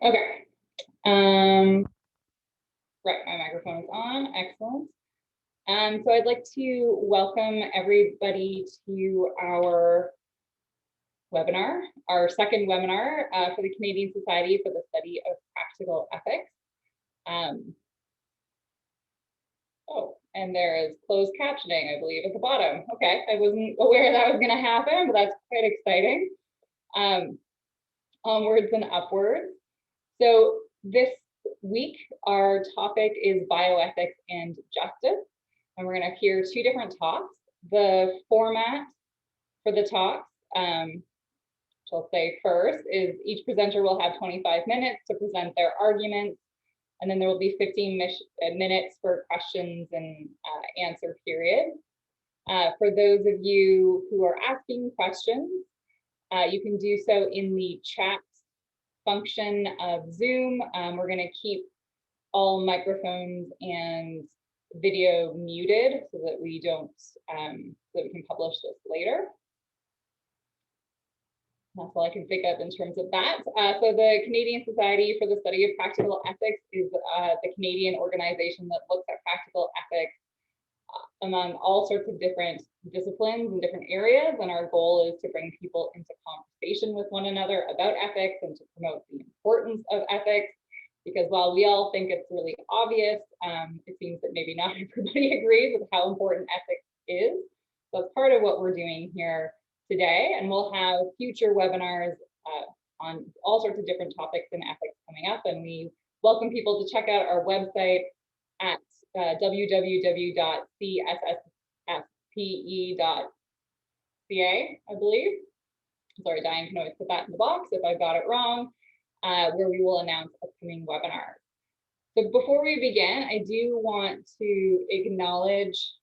Okay. Right, my microphone is on. Excellent. So I'd like to welcome everybody to our webinar, our second webinar for the Canadian Society for the Study of Practical Ethics. Oh, and there is closed captioning, I believe, at the bottom. Okay, I wasn't aware that was going to happen, but that's quite exciting. Onwards and upwards. So this week, our topic is bioethics and justice, and we're going to hear two different talks. The format for the talks, which I'll say first, is each presenter will have 25 minutes to present their arguments, and then there will be 15 minutes for questions and answer period. For those of you who are asking questions, you can do so in the chat function of Zoom. We're going to keep all microphones and video muted so that we don't, so that we can publish this later. That's all I can think of in terms of that. So the Canadian Society for the Study of Practical Ethics is the Canadian organization that looks at practical ethics among all sorts of different disciplines and different areas. And our goal is to bring people into conversation with one another about ethics and to promote the importance of ethics. Because while we all think it's really obvious, it seems that maybe not everybody agrees with how important ethics is. So that's part of what we're doing here today. And we'll have future webinars on all sorts of different topics in ethics coming up. And we welcome people to check out our website at www.CSSPE.ca, I believe. Sorry, Diane can always put that in the box if I got it wrong, where we will announce upcoming webinars. So before we begin, I do want to acknowledge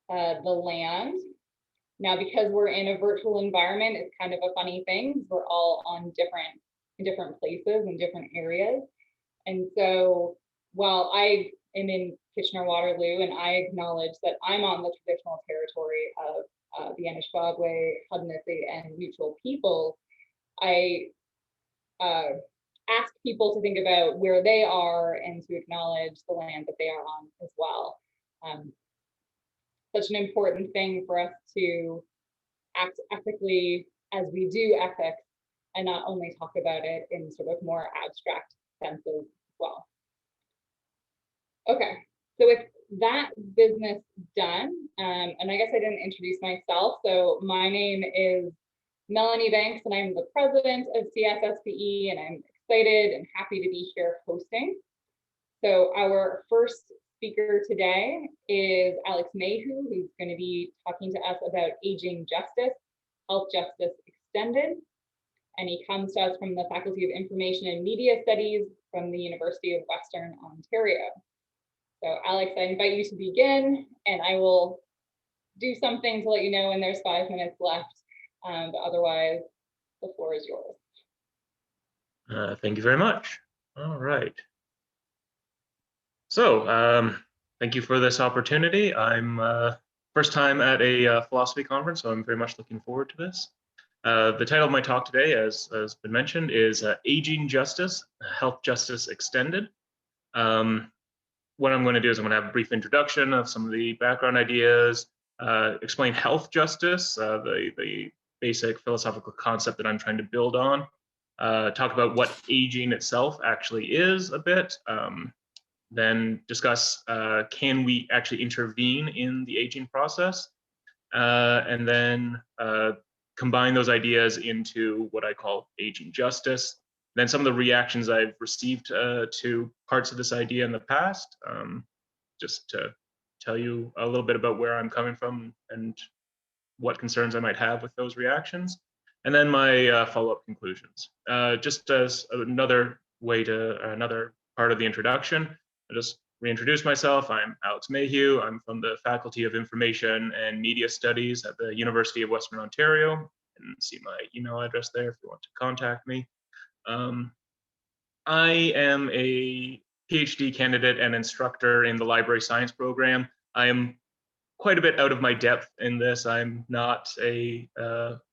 the land. Now, because we're in a virtual environment, it's kind of a funny thing. We're all on different places and different areas. And so while I am in Kitchener-Waterloo, and I acknowledge that I'm on the traditional territory of the Anishinaabe, Haudenosaunee, and Mutual people, I ask people to think about where they are and to acknowledge the land that they are on as well. Such an important thing for us to act ethically as we do ethics and not only talk about it in sort of more abstract senses as well. Okay, so with that business done, and I guess I didn't introduce myself, so my name is Melanie Banks and I'm the president of CSSPE, and I'm excited and happy to be here hosting. So our first speaker today is Alex Mayhew, who's going to be talking to us about aging justice, health justice extended. And he comes to us from the Faculty of Information and Media Studies from the University of Western Ontario. So Alex, I invite you to begin, and I will do something to let you know when there's 5 minutes left. But otherwise, the floor is yours. Thank you very much. All right. So thank you for this opportunity. I'm first time at a philosophy conference, so I'm very much looking forward to this. The title of my talk today, as has been mentioned, is Aging Justice, Health Justice Extended. What I'm going to do is I'm going to have a brief introduction of some of the background ideas, explain health justice, the basic philosophical concept that I'm trying to build on, talk about what aging itself actually is a bit, then discuss can we actually intervene in the aging process, and then combine those ideas into what I call aging justice. Then some of the reactions I've received to parts of this idea in the past, just to tell you a little bit about where I'm coming from and what concerns I might have with those reactions. And then my follow-up conclusions. Just as another part of the introduction, I'll just reintroduce myself. I'm Alex Mayhew. I'm from the Faculty of Information and Media Studies at the University of Western Ontario. You can see my email address there if you want to contact me. I am a PhD candidate and instructor in the library science program. I am quite a bit out of my depth in this. I'm not a,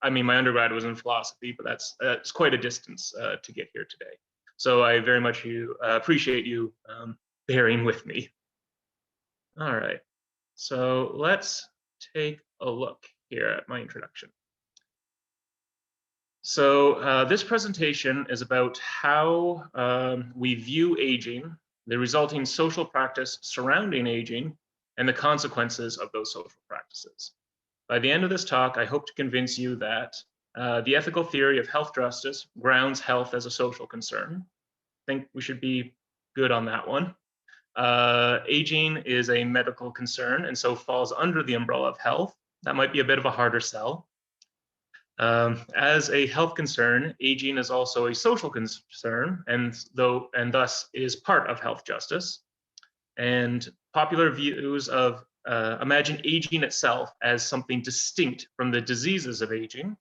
I mean, my undergrad was in philosophy, but that's quite a distance to get here today. So I very much appreciate you bearing with me. All right, so let's take a look here at my introduction. So this presentation is about how we view aging, the resulting social practice surrounding aging, and the consequences of those social practices. By the end of this talk, I hope to convince you that the ethical theory of health justice grounds health as a social concern. I think we should be good on that one. Aging is a medical concern and so falls under the umbrella of health. That might be a bit of a harder sell. As a health concern, aging is also a social concern, and thus is part of health justice. And popular views of imagine aging itself as something distinct from the diseases of aging.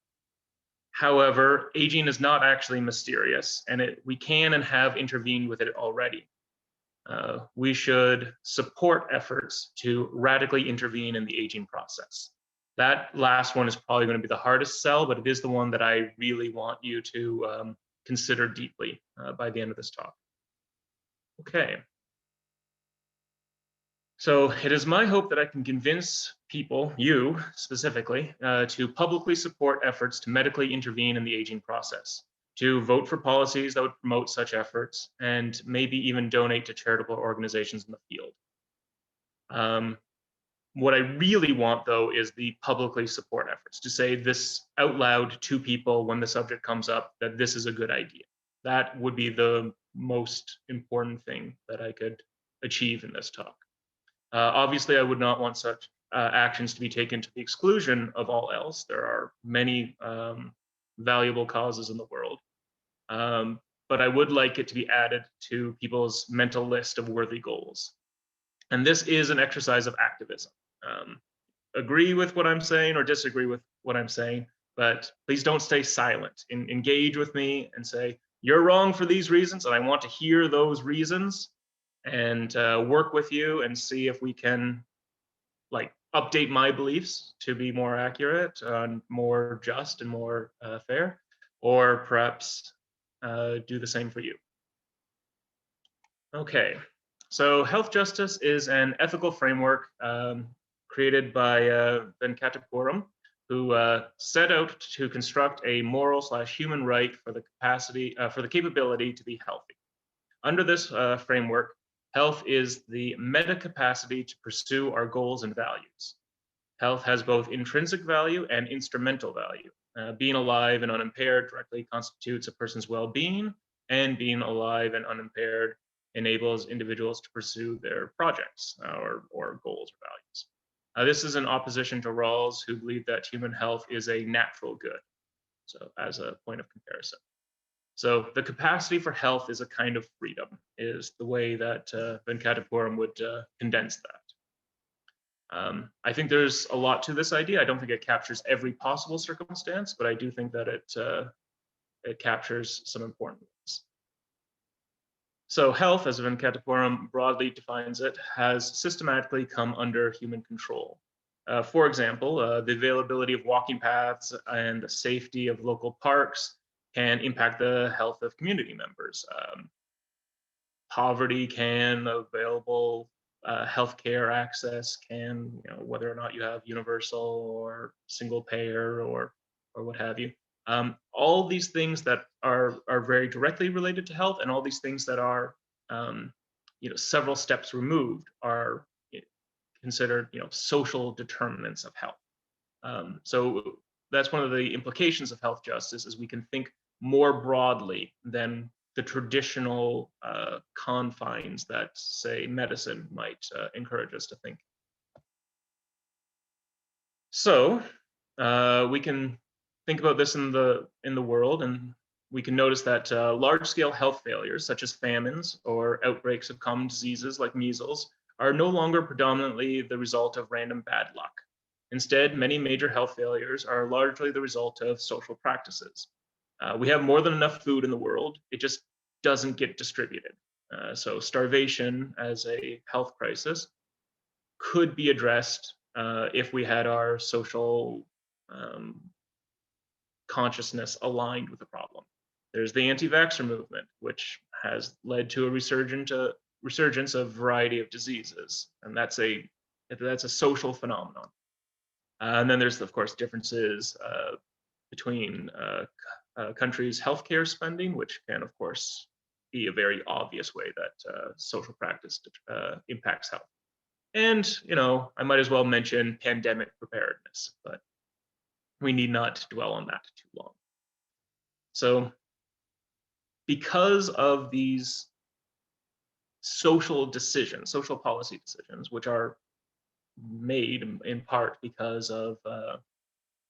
However, aging is not actually mysterious, and we can and have intervened with it already. We should support efforts to radically intervene in the aging process. That last one is probably going to be the hardest sell, but it is the one that I really want you to consider deeply by the end of this talk. Okay. So it is my hope that I can convince people, you specifically, to publicly support efforts to medically intervene in the aging process, to vote for policies that would promote such efforts, and maybe even donate to charitable organizations in the field. What I really want, though, is the publicly support efforts, to say this out loud to people when the subject comes up, that this is a good idea. That would be the most important thing that I could achieve in this talk. Obviously, I would not want such actions to be taken to the exclusion of all else. There are many valuable causes in the world. But I would like it to be added to people's mental list of worthy goals. And this is an exercise of activism. Agree with what I'm saying or disagree with what I'm saying, but please don't stay silent. Engage with me and say, you're wrong for these reasons, and I want to hear those reasons, and work with you and see if we can update my beliefs to be more accurate, more just and more fair, or perhaps do the same for you. Okay, so health justice is an ethical framework created by Venkatapuram, who set out to construct a moral/human right for the capability to be healthy. Under this framework, health is the meta capacity to pursue our goals and values. Health has both intrinsic value and instrumental value. Being alive and unimpaired directly constitutes a person's well-being, and being alive and unimpaired enables individuals to pursue their projects or goals or values. This is in opposition to Rawls, who believe that human health is a natural good, so as a point of comparison. So the capacity for health is a kind of freedom, is the way that Venkatapuram would condense that. I think there's a lot to this idea. I don't think it captures every possible circumstance, but I do think that it captures some important ones. So health, as Venkatapuram broadly defines it, has systematically come under human control. For example, the availability of walking paths and the safety of local parks can impact the health of community members. Poverty can, available healthcare access can, whether or not you have universal or single payer or what have you. All these things that are very directly related to health, and all these things that are several steps removed are considered social determinants of health. So that's one of the implications of health justice, is we can think more broadly than the traditional confines that, say, medicine might encourage us to think. So we can think about this in the world, and we can notice that large-scale health failures, such as famines or outbreaks of common diseases like measles, are no longer predominantly the result of random bad luck. Instead, many major health failures are largely the result of social practices. We have more than enough food in the world, it just doesn't get distributed. So starvation as a health crisis could be addressed if we had our social consciousness aligned with the problem. There's the anti-vaxxer movement, which has led to a resurgence of a variety of diseases, and that's a social phenomenon. And then there's, of course, differences between countries' healthcare spending, which can, of course, be a very obvious way that social practice impacts health. And, I might as well mention pandemic preparedness, but we need not dwell on that too long. So because of these social policy decisions, which are made in part because of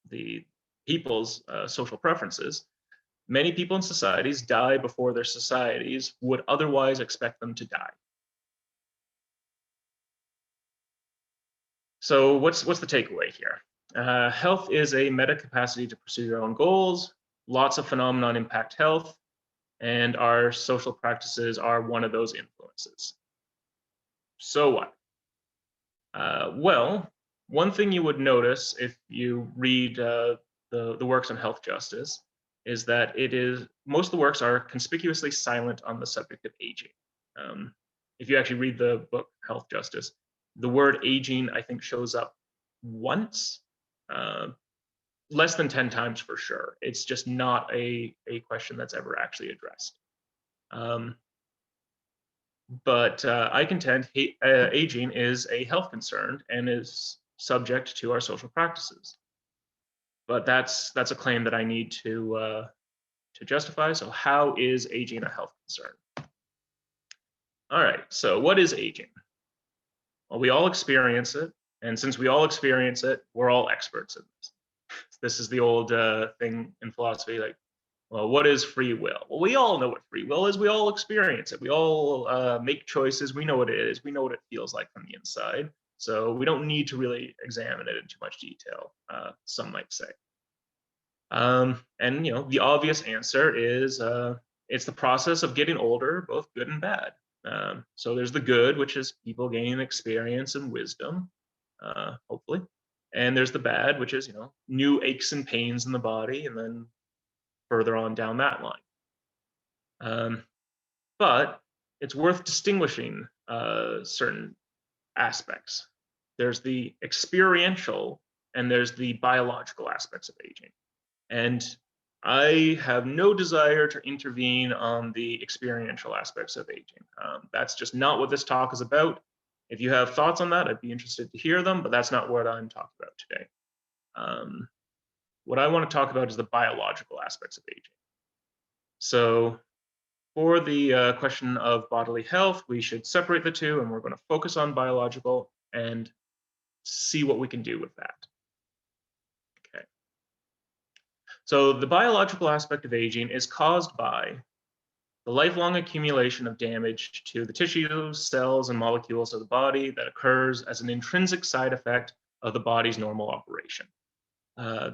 the people's social preferences, many people in societies die before their societies would otherwise expect them to die. So what's the takeaway here? Health is a meta capacity to pursue your own goals. Lots of phenomena impact health, and our social practices are one of those influences. So what? Well, one thing you would notice if you read the works on health justice is that most of the works are conspicuously silent on the subject of aging. If you actually read the book Health Justice, the word aging, I think, shows up once, less than 10 times for sure. It's just not a question that's ever actually addressed. But I contend aging is a health concern and is subject to our social practices. But that's a claim that I need to justify. So how is aging a health concern? All right, so what is aging? Well, we all experience it. And since we all experience it, we're all experts in this. This is the old thing in philosophy, like, well, what is free will? Well, we all know what free will is. We all experience it. We all make choices. We know what it is. We know what it feels like from the inside. So we don't need to really examine it in too much detail, some might say. And the obvious answer is it's the process of getting older, both good and bad. So there's the good, which is people gaining experience and wisdom, hopefully. And there's the bad, which is, new aches and pains in the body, and then further on down that line. But it's worth distinguishing certain aspects. There's the experiential and there's the biological aspects of aging. And I have no desire to intervene on the experiential aspects of aging. That's just not what this talk is about. If you have thoughts on that, I'd be interested to hear them, but that's not what I'm talking about today. What I want to talk about is the biological aspects of aging. So for the question of bodily health, we should separate the two, and we're going to focus on biological and see what we can do with that. Okay. So the biological aspect of aging is caused by the lifelong accumulation of damage to the tissues, cells, and molecules of the body that occurs as an intrinsic side effect of the body's normal operation.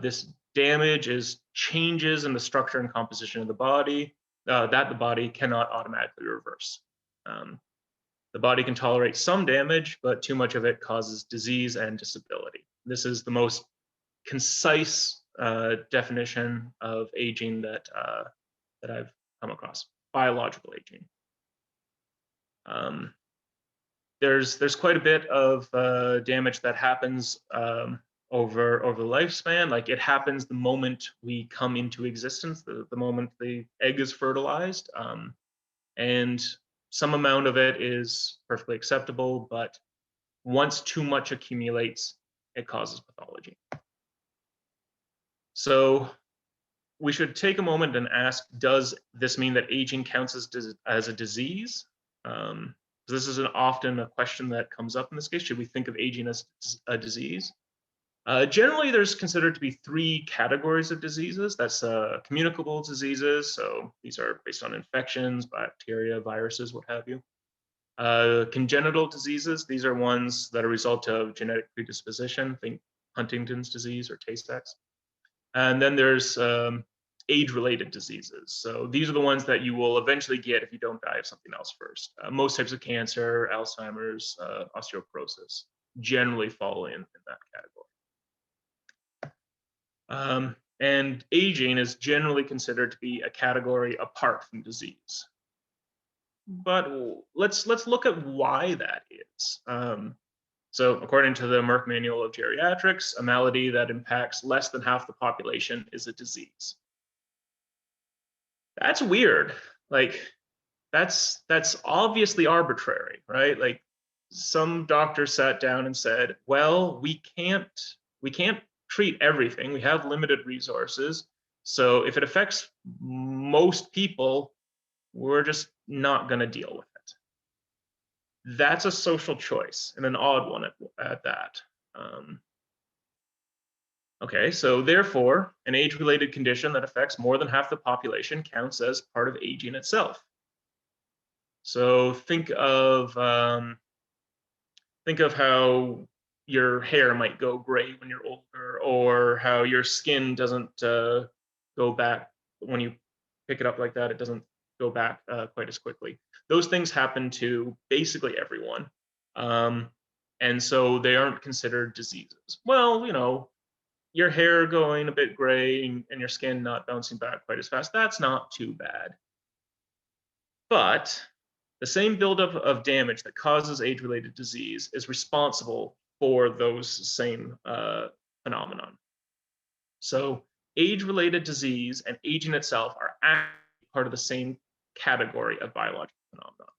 This damage is changes in the structure and composition of the body that the body cannot automatically reverse. The body can tolerate some damage, but too much of it causes disease and disability. This is the most concise definition of aging that I've come across. Biological aging. There's quite a bit of damage that happens over the lifespan. Like, it happens the moment we come into existence, the moment the egg is fertilized, and some amount of it is perfectly acceptable, but once too much accumulates, it causes pathology. So we should take a moment and ask, does this mean that aging counts as a disease? This is often a question that comes up in this case. Should we think of aging as a disease? Generally, there's considered to be 3 categories of diseases. That's communicable diseases. So these are based on infections, bacteria, viruses, what have you. Congenital diseases. These are ones that are a result of genetic predisposition. Think Huntington's disease or Tay-Sachs. And then there's age-related diseases. So these are the ones that you will eventually get if you don't die of something else first. Most types of cancer, Alzheimer's, osteoporosis generally fall in that category. And aging is generally considered to be a category apart from disease. but let's look at why that is. So according to the Merck Manual of Geriatrics, a malady that impacts less than half the population is a disease. That's weird. Like, that's obviously arbitrary, right? Like, some doctors sat down and said, well, we can't treat everything. We have limited resources. So if it affects most people, we're just not going to deal with it. That's a social choice, and an odd one at that. Okay, so therefore, an age-related condition that affects more than half the population counts as part of aging itself. So think of how your hair might go gray when you're older, or how your skin doesn't go back when you pick it up like that. It doesn't go back quite as quickly. Those things happen to basically everyone, and so they aren't considered diseases. Well, your hair going a bit gray and your skin not bouncing back quite as fast, that's not too bad. But the same buildup of damage that causes age-related disease is responsible for those same phenomenon. So age-related disease and aging itself are actually part of the same category of biological phenomenon.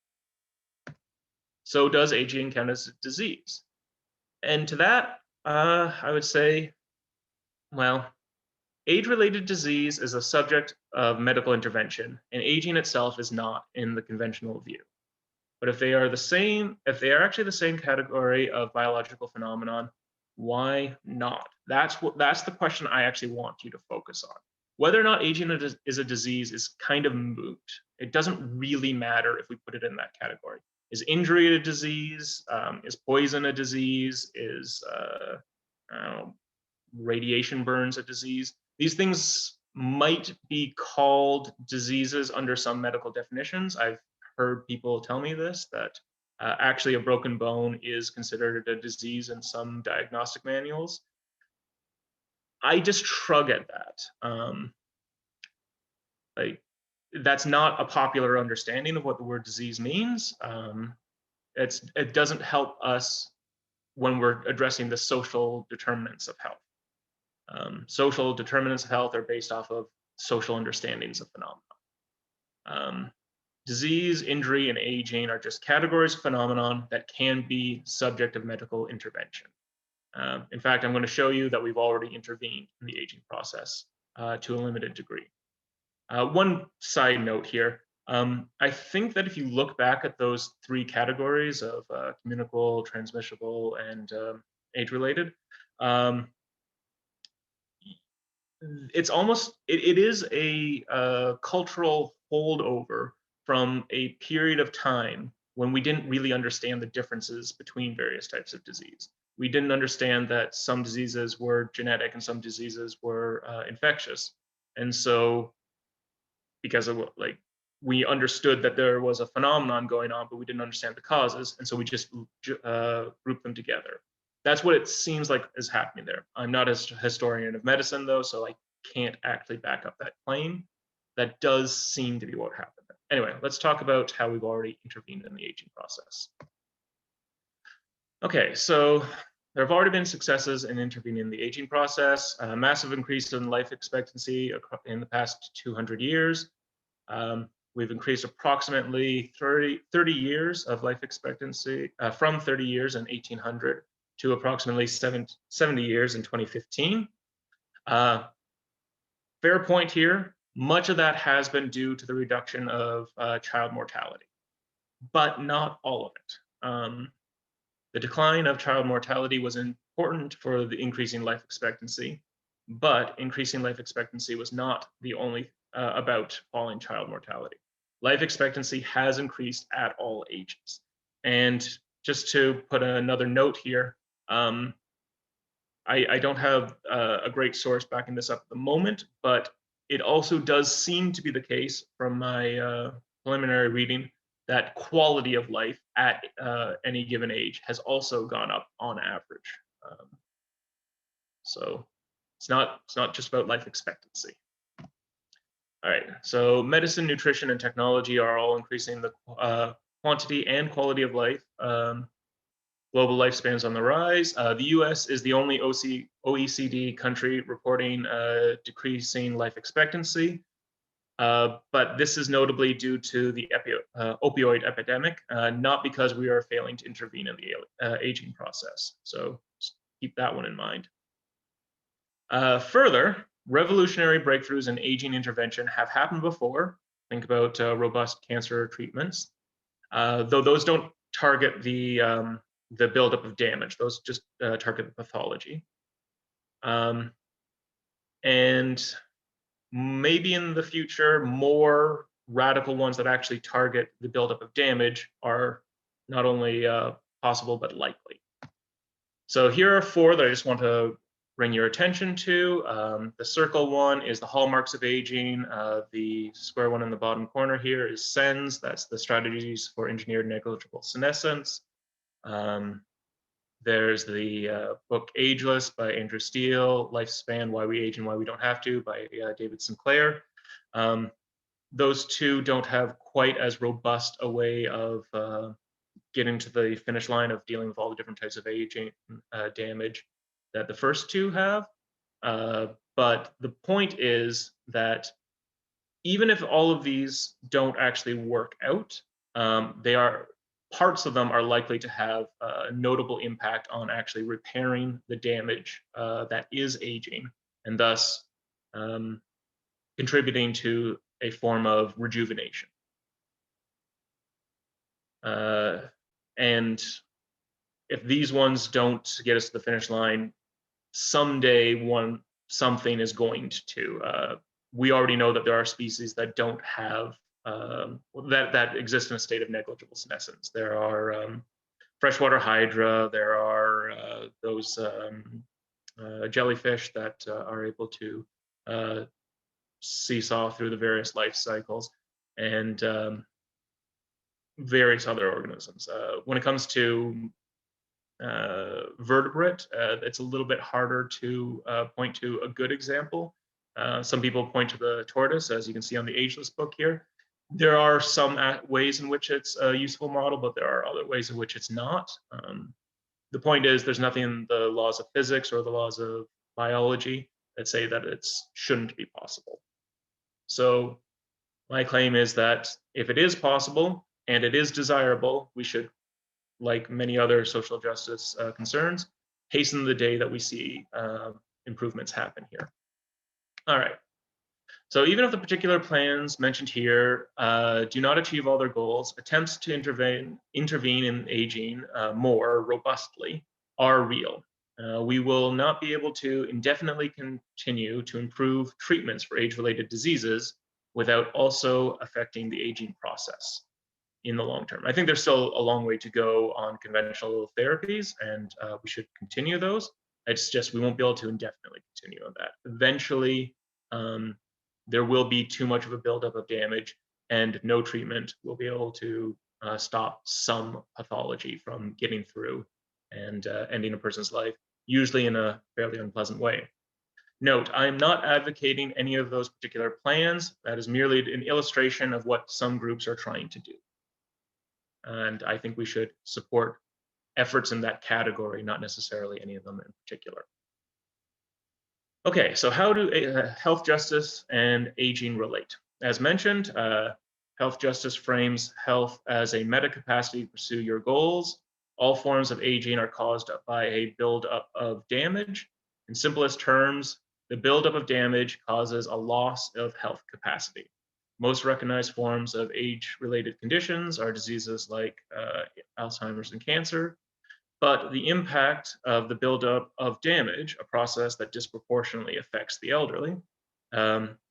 So does aging count as a disease? And to that, I would say, well, age-related disease is a subject of medical intervention, and aging itself is not in the conventional view. But if they are actually the same category of biological phenomenon, why not? That's the question I actually want you to focus on. Whether or not aging is a disease is kind of moot. It doesn't really matter if we put it in that category. Is injury a disease? Is poison a disease? Is radiation burns a disease? These things might be called diseases under some medical definitions. I've heard people tell me this, that actually a broken bone is considered a disease in some diagnostic manuals. I just shrug at that. Like, that's not a popular understanding of what the word disease means. It doesn't help us when we're addressing the social determinants of health. Social determinants of health are based off of social understandings of phenomena. Disease, injury, and aging are just categories of phenomenon that can be subject of medical intervention. In fact, I'm going to show you that we've already intervened in the aging process to a limited degree. One side note here, I think that if you look back at those three categories of communicable, transmissible, and age-related, it's almost, it is a cultural holdover from a period of time when we didn't really understand the differences between various types of disease. We didn't understand that some diseases were genetic and some diseases were infectious. And so, because of we understood that there was a phenomenon going on, but we didn't understand the causes. And so we just grouped them together. That's what it seems like is happening there. I'm not a historian of medicine, though, so I can't actually back up that claim. That does seem to be what happened there. Anyway, let's talk about how we've already intervened in the aging process. Okay, so there have already been successes in intervening in the aging process, a massive increase in life expectancy in the past 200 years. We've increased approximately 30 years of life expectancy from 30 years in 1800 to approximately 70 years in 2015. Fair point here. Much of that has been due to the reduction of child mortality, but not all of it. The decline of child mortality was important for the increasing life expectancy, but increasing life expectancy was not the only about falling child mortality. Life expectancy has increased at all ages. And just to put another note here, I don't have a great source backing this up at the moment, but it also does seem to be the case from my preliminary reading that quality of life at any given age has also gone up on average. So it's not just about life expectancy. All right, so medicine, nutrition, and technology are all increasing the quantity and quality of life. Global lifespans on the rise. The US is the only OECD country reporting decreasing life expectancy. But this is notably due to the opioid epidemic, not because we are failing to intervene in the aging process. So keep that one in mind. Further, revolutionary breakthroughs in aging intervention have happened before. Think about robust cancer treatments, though those don't target the buildup of damage. Those just target the pathology. And maybe in the future, more radical ones that actually target the buildup of damage are not only possible, but likely. So here are 4 that I just want to bring your attention to. The circle one is the hallmarks of aging. The square one in the bottom corner here is SENS. That's the strategies for engineered negligible senescence. There's the book Ageless by Andrew Steele, Lifespan, Why We Age and Why We Don't Have to by David Sinclair. Those 2 don't have quite as robust a way of getting to the finish line of dealing with all the different types of aging damage that the first 2 have. But the point is that even if all of these don't actually work out, parts of them are likely to have a notable impact on actually repairing the damage that is aging, and thus contributing to a form of rejuvenation. And if these ones don't get us to the finish line, someday something is going to. We already know that there are species that don't have that exist in a state of negligible senescence. There are freshwater hydra. There are those jellyfish that are able to seesaw through the various life cycles, and various other organisms. When it comes to vertebrate, it's a little bit harder to point to a good example. Some people point to the tortoise, as you can see on the Ageless book here. There are some ways in which it's a useful model, but there are other ways in which it's not. The point is, there's nothing in the laws of physics or the laws of biology that say that it shouldn't be possible. So my claim is that if it is possible and it is desirable, we should, like many other social justice concerns, hasten the day that we see improvements happen here. All right. So even if the particular plans mentioned here do not achieve all their goals, attempts to intervene in aging more robustly are real. We will not be able to indefinitely continue to improve treatments for age-related diseases without also affecting the aging process in the long term. I think there's still a long way to go on conventional therapies, and we should continue those. It's just we won't be able to indefinitely continue on that. Eventually, there will be too much of a buildup of damage, and no treatment will be able to stop some pathology from getting through and ending a person's life, usually in a fairly unpleasant way. Note, I am not advocating any of those particular plans. That is merely an illustration of what some groups are trying to do. And I think we should support efforts in that category, not necessarily any of them in particular. Okay, so how do health justice and aging relate? As mentioned, health justice frames health as a meta capacity to pursue your goals. All forms of aging are caused by a buildup of damage. In simplest terms, the buildup of damage causes a loss of health capacity. Most recognized forms of age-related conditions are diseases like Alzheimer's and cancer, but the impact of the buildup of damage, a process that disproportionately affects the elderly,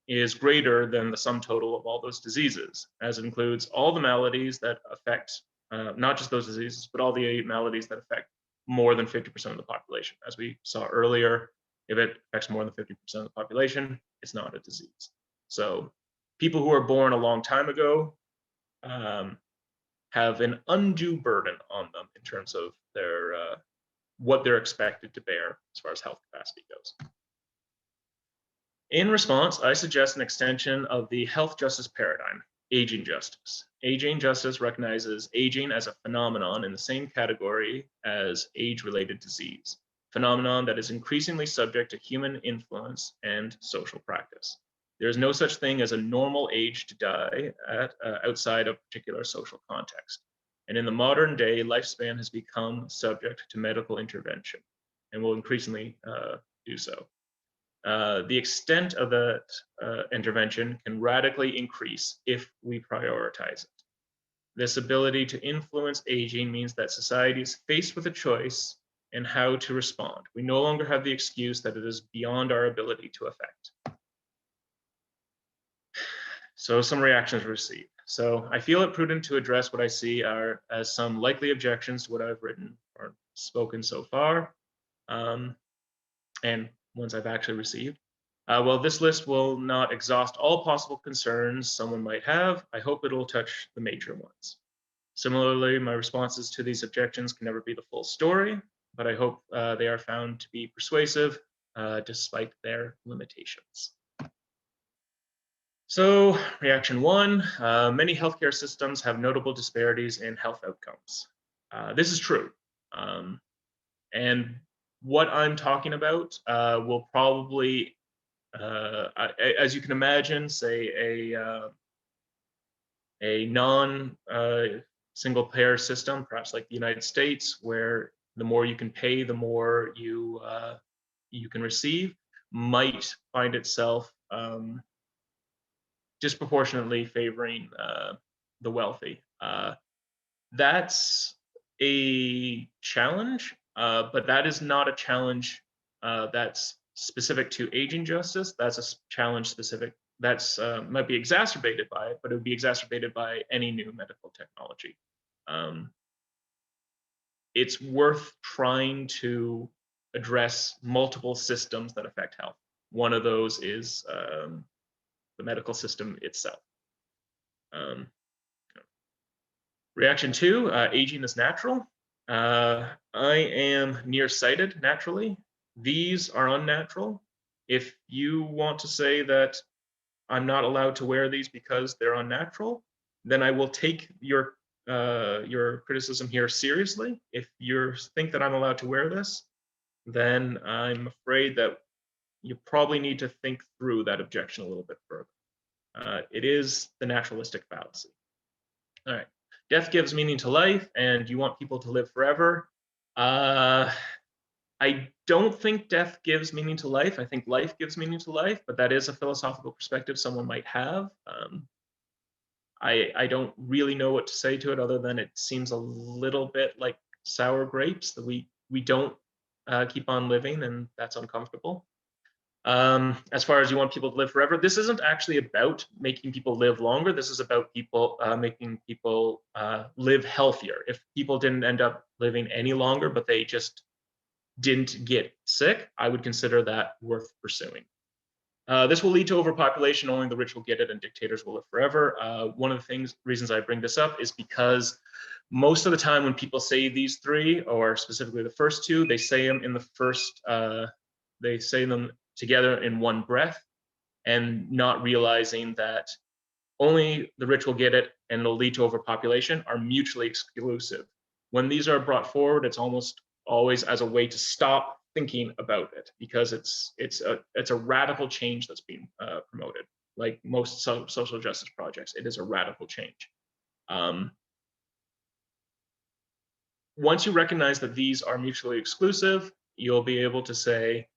is greater than the sum total of all those diseases, as it includes all the maladies that affect not just those diseases, but all the maladies that affect more than 50% of the population. As we saw earlier, if it affects more than 50% of the population, it's not a disease. So people who are born a long time ago have an undue burden on them in terms of their what they're expected to bear as far as health capacity goes. In response, I suggest an extension of the health justice paradigm, aging justice. Aging justice recognizes aging as a phenomenon in the same category as age-related disease, phenomenon that is increasingly subject to human influence and social practice. There is no such thing as a normal age to die at outside of particular social context. And in the modern day, lifespan has become subject to medical intervention and will increasingly do so. The extent of that intervention can radically increase if we prioritize it. This ability to influence aging means that society is faced with a choice in how to respond. We no longer have the excuse that it is beyond our ability to affect. So some reactions received. So I feel it prudent to address what I see are as some likely objections to what I've written or spoken so far, and ones I've actually received. While this list will not exhaust all possible concerns someone might have, I hope it'll touch the major ones. Similarly, my responses to these objections can never be the full story, but I hope they are found to be persuasive despite their limitations. So, reaction one, many healthcare systems have notable disparities in health outcomes. This is true. And what I'm talking about will probably, as you can imagine, say a non-single payer system, perhaps like the United States, where the more you can pay, the more you can receive, might find itself disproportionately favoring the wealthy. That's a challenge, but that is not a challenge that's specific to aging justice. That's a challenge specific that's might be exacerbated by it, but it would be exacerbated by any new medical technology. It's worth trying to address multiple systems that affect health. One of those is the medical system itself. Reaction two, aging is natural. I am nearsighted naturally. These are unnatural. If you want to say that I'm not allowed to wear these because they're unnatural, then I will take your criticism here seriously. If you think that I'm allowed to wear this, then I'm afraid that you probably need to think through that objection a little bit further. It is the naturalistic fallacy. All right, death gives meaning to life, and you want people to live forever. I don't think death gives meaning to life. I think life gives meaning to life, but that is a philosophical perspective someone might have. I don't really know what to say to it other than it seems a little bit like sour grapes, that we don't keep on living, and that's uncomfortable. As far as you want people to live forever, this isn't actually about making people live longer. This is about people making people live healthier. If people didn't end up living any longer, but they just didn't get sick, I would consider that worth pursuing. This will lead to overpopulation. Only the rich will get it, and dictators will live forever. One of the reasons I bring this up is because most of the time when people say these three, or specifically the first two, they say them in the first. They say them together in one breath, and not realizing that only the rich will get it and it'll lead to overpopulation are mutually exclusive. When these are brought forward, it's almost always as a way to stop thinking about it, because it's a radical change that's being promoted. Like most social justice projects, it is a radical change. Once you recognize that these are mutually exclusive, you'll be able to say,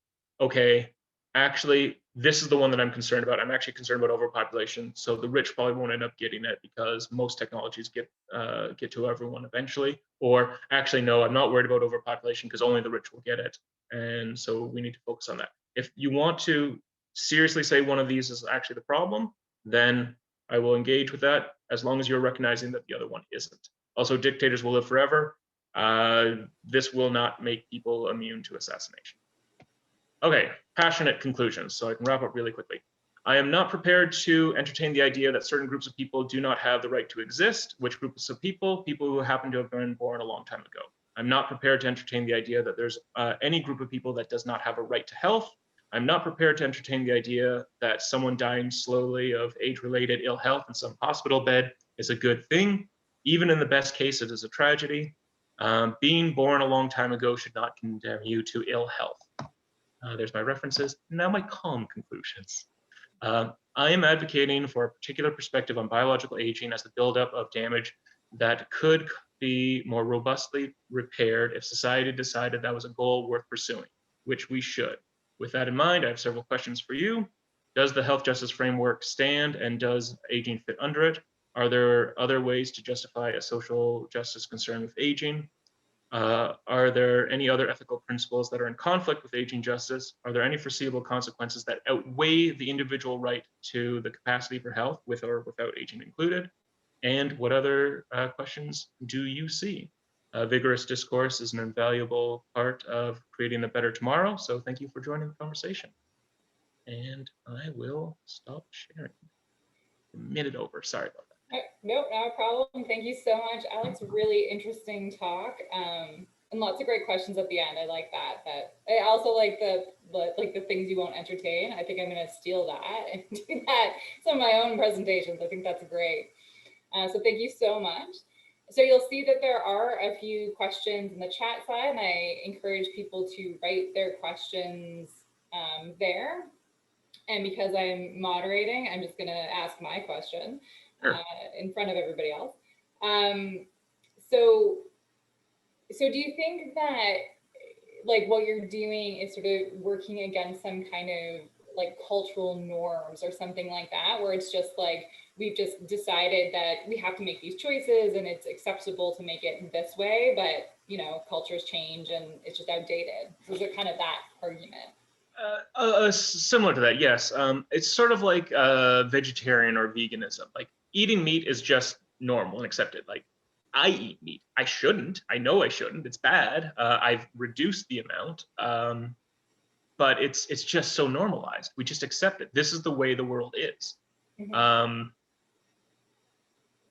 okay, actually, this is the one that I'm concerned about. I'm actually concerned about overpopulation. So the rich probably won't end up getting it because most technologies get to everyone eventually. Or actually, no, I'm not worried about overpopulation because only the rich will get it. And so we need to focus on that. If you want to seriously say one of these is actually the problem, then I will engage with that as long as you're recognizing that the other one isn't. Also, dictators will live forever. This will not make people immune to assassination. Okay, passionate conclusions, so I can wrap up really quickly. I am not prepared to entertain the idea that certain groups of people do not have the right to exist. Which groups of people? People who happen to have been born a long time ago. I'm not prepared to entertain the idea that there's any group of people that does not have a right to health. I'm not prepared to entertain the idea that someone dying slowly of age-related ill health in some hospital bed is a good thing. Even in the best case, it is a tragedy. Being born a long time ago should not condemn you to ill health. There's my references. Now my calm conclusions. I am advocating for a particular perspective on biological aging as the buildup of damage that could be more robustly repaired if society decided that was a goal worth pursuing, which we should. With that in mind, I have several questions for you. Does the health justice framework stand, and does aging fit under it? Are there other ways to justify a social justice concern with aging? Are there any other ethical principles that are in conflict with aging justice? Are there any foreseeable consequences that outweigh the individual right to the capacity for health, with or without aging included? And what other questions do you see? Vigorous discourse is an invaluable part of creating a better tomorrow. So thank you for joining the conversation. And I will stop sharing. A minute over, sorry about that. No, not a problem. Thank you so much, Alex. Really interesting talk, and lots of great questions at the end. I like that. I also like the things you won't entertain. I think I'm going to steal that and do that some of my own presentations. I think that's great. So thank you so much. So you'll see that there are a few questions in the chat side, and I encourage people to write their questions there. And because I'm moderating, I'm just going to ask my question in front of everybody else. So do you think that like what you're doing is sort of working against some kind of like cultural norms or something like that, where it's just like we've just decided that we have to make these choices and it's acceptable to make it this way, but you know, cultures change and it's just outdated? So is it kind of that argument? Similar to that, yes. It's sort of like vegetarian or veganism. Like eating meat is just normal and accepted. Like I eat meat. I shouldn't. I know I shouldn't. It's bad. I've reduced the amount, but it's just so normalized. We just accept it. This is the way the world is. Mm-hmm.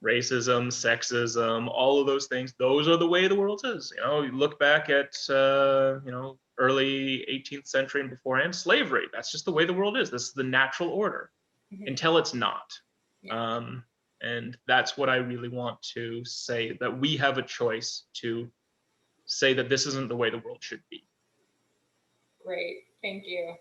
Racism, sexism, all of those things. Those are the way the world is. You know, you look back at you know, early 18th century and beforehand, slavery. That's just the way the world is. This is the natural order, mm-hmm. until it's not. Yeah. And that's what I really want to say, that we have a choice to say that this isn't the way the world should be. Great, thank you.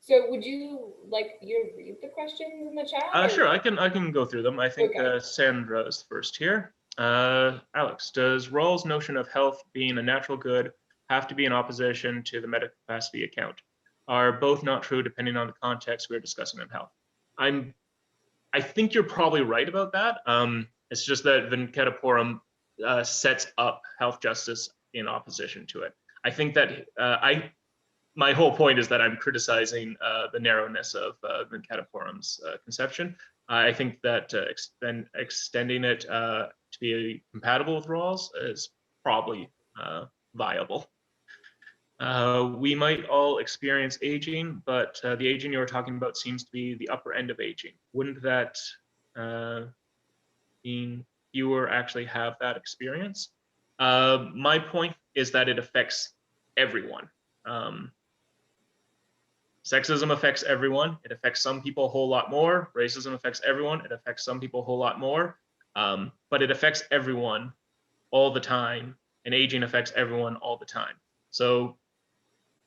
So would you like you to read the questions in the chat? Sure, I can go through them. I think okay. Sandra is first here. Alex, does Rawls' notion of health being a natural good have to be in opposition to the medical capacity account? Are both not true depending on the context we're discussing in health? I think you're probably right about that. It's just that Venkatapuram sets up health justice in opposition to it. I think that my whole point is that I'm criticizing the narrowness of Venkatapuram's conception. I think that extending it to be compatible with Rawls is probably viable. We might all experience aging, but the aging you were talking about seems to be the upper end of aging. Wouldn't that mean fewer actually have that experience? My point is that it affects everyone. Sexism affects everyone. It affects some people a whole lot more. Racism affects everyone. It affects some people a whole lot more. But it affects everyone all the time, and aging affects everyone all the time. So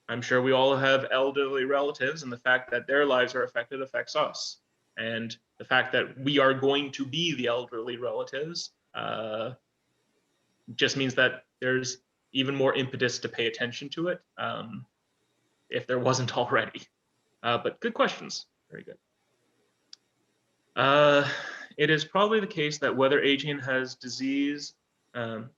I'm sure we all have elderly relatives, and the fact that their lives are affected affects us. And the fact that we are going to be the elderly relatives just means that there's even more impetus to pay attention to it, if there wasn't already. But good questions, very good. It is probably the case that whether aging has disease,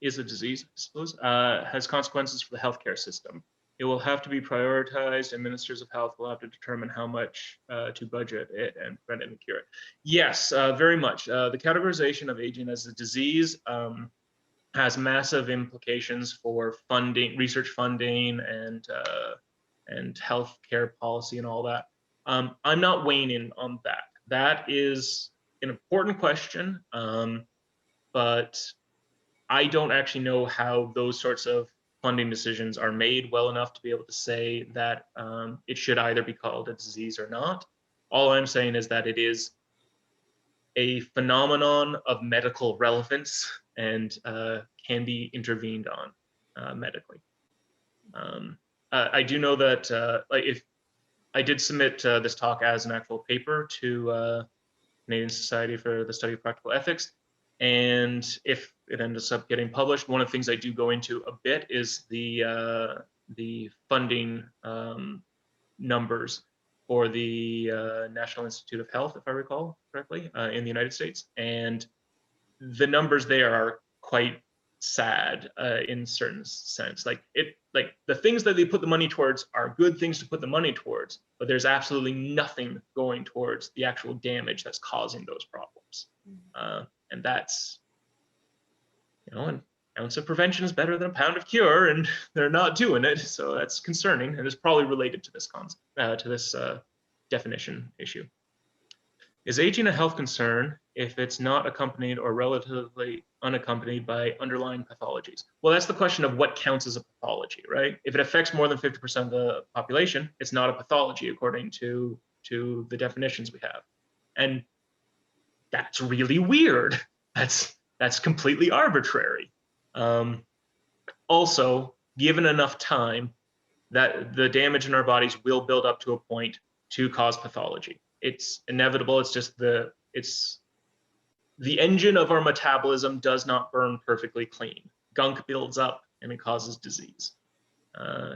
is a disease, I suppose, has consequences for the healthcare system. It will have to be prioritized, and ministers of health will have to determine how much to budget it and prevent it and cure it. Yes, very much. The categorization of aging as a disease has massive implications for funding, research funding, and healthcare policy and all that. I'm not weighing in on that. That is an important question, but I don't actually know how those sorts of funding decisions are made well enough to be able to say that it should either be called a disease or not. All I'm saying is that it is a phenomenon of medical relevance and can be intervened on medically. I do know that like if I did submit this talk as an actual paper to Canadian Society for the Study of Practical Ethics, and if it ends up getting published, one of the things I do go into a bit is the funding numbers for the National Institute of Health, if I recall correctly, in the United States, and the numbers there are quite sad in certain sense. Like the things that they put the money towards are good things to put the money towards, but there's absolutely nothing going towards the actual damage that's causing those problems. And that's, an ounce of prevention is better than a pound of cure, and they're not doing it. So that's concerning, and it's probably related to this concept, to this definition issue. Is aging a health concern if it's not accompanied or relatively unaccompanied by underlying pathologies? Well, that's the question of what counts as a pathology, right? If it affects more than 50% of the population, it's not a pathology according to the definitions we have. And that's really weird. That's completely arbitrary. Also, given enough time, that the damage in our bodies will build up to a point to cause pathology. It's inevitable. It's just the engine of our metabolism does not burn perfectly clean. Gunk builds up and it causes disease.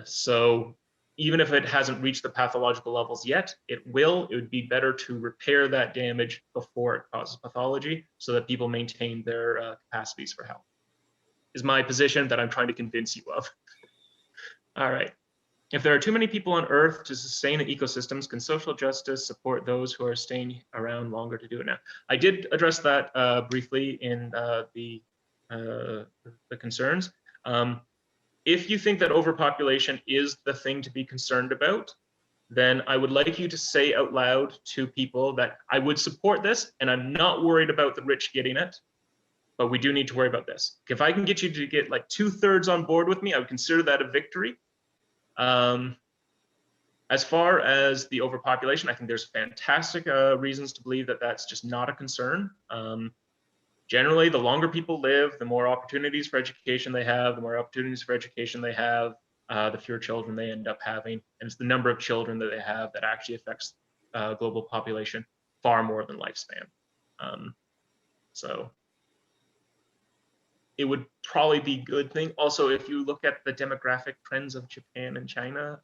So even if it hasn't reached the pathological levels yet, it will. It would be better to repair that damage before it causes pathology so that people maintain their capacities for health. Is my position that I'm trying to convince you of. All right. If there are too many people on Earth to sustain the ecosystems, can social justice support those who are staying around longer to do it now? I did address that briefly in the concerns. If you think that overpopulation is the thing to be concerned about, then I would like you to say out loud to people that I would support this, and I'm not worried about the rich getting it, but we do need to worry about this. If I can get you to get like 2/3 on board with me, I would consider that a victory. As far as the overpopulation, I think there's fantastic reasons to believe that that's just not a concern. Generally, the longer people live, the more opportunities for education they have, the fewer children they end up having. And it's the number of children that they have that actually affects global population far more than lifespan. So it would probably be a good thing. Also, if you look at the demographic trends of Japan and China,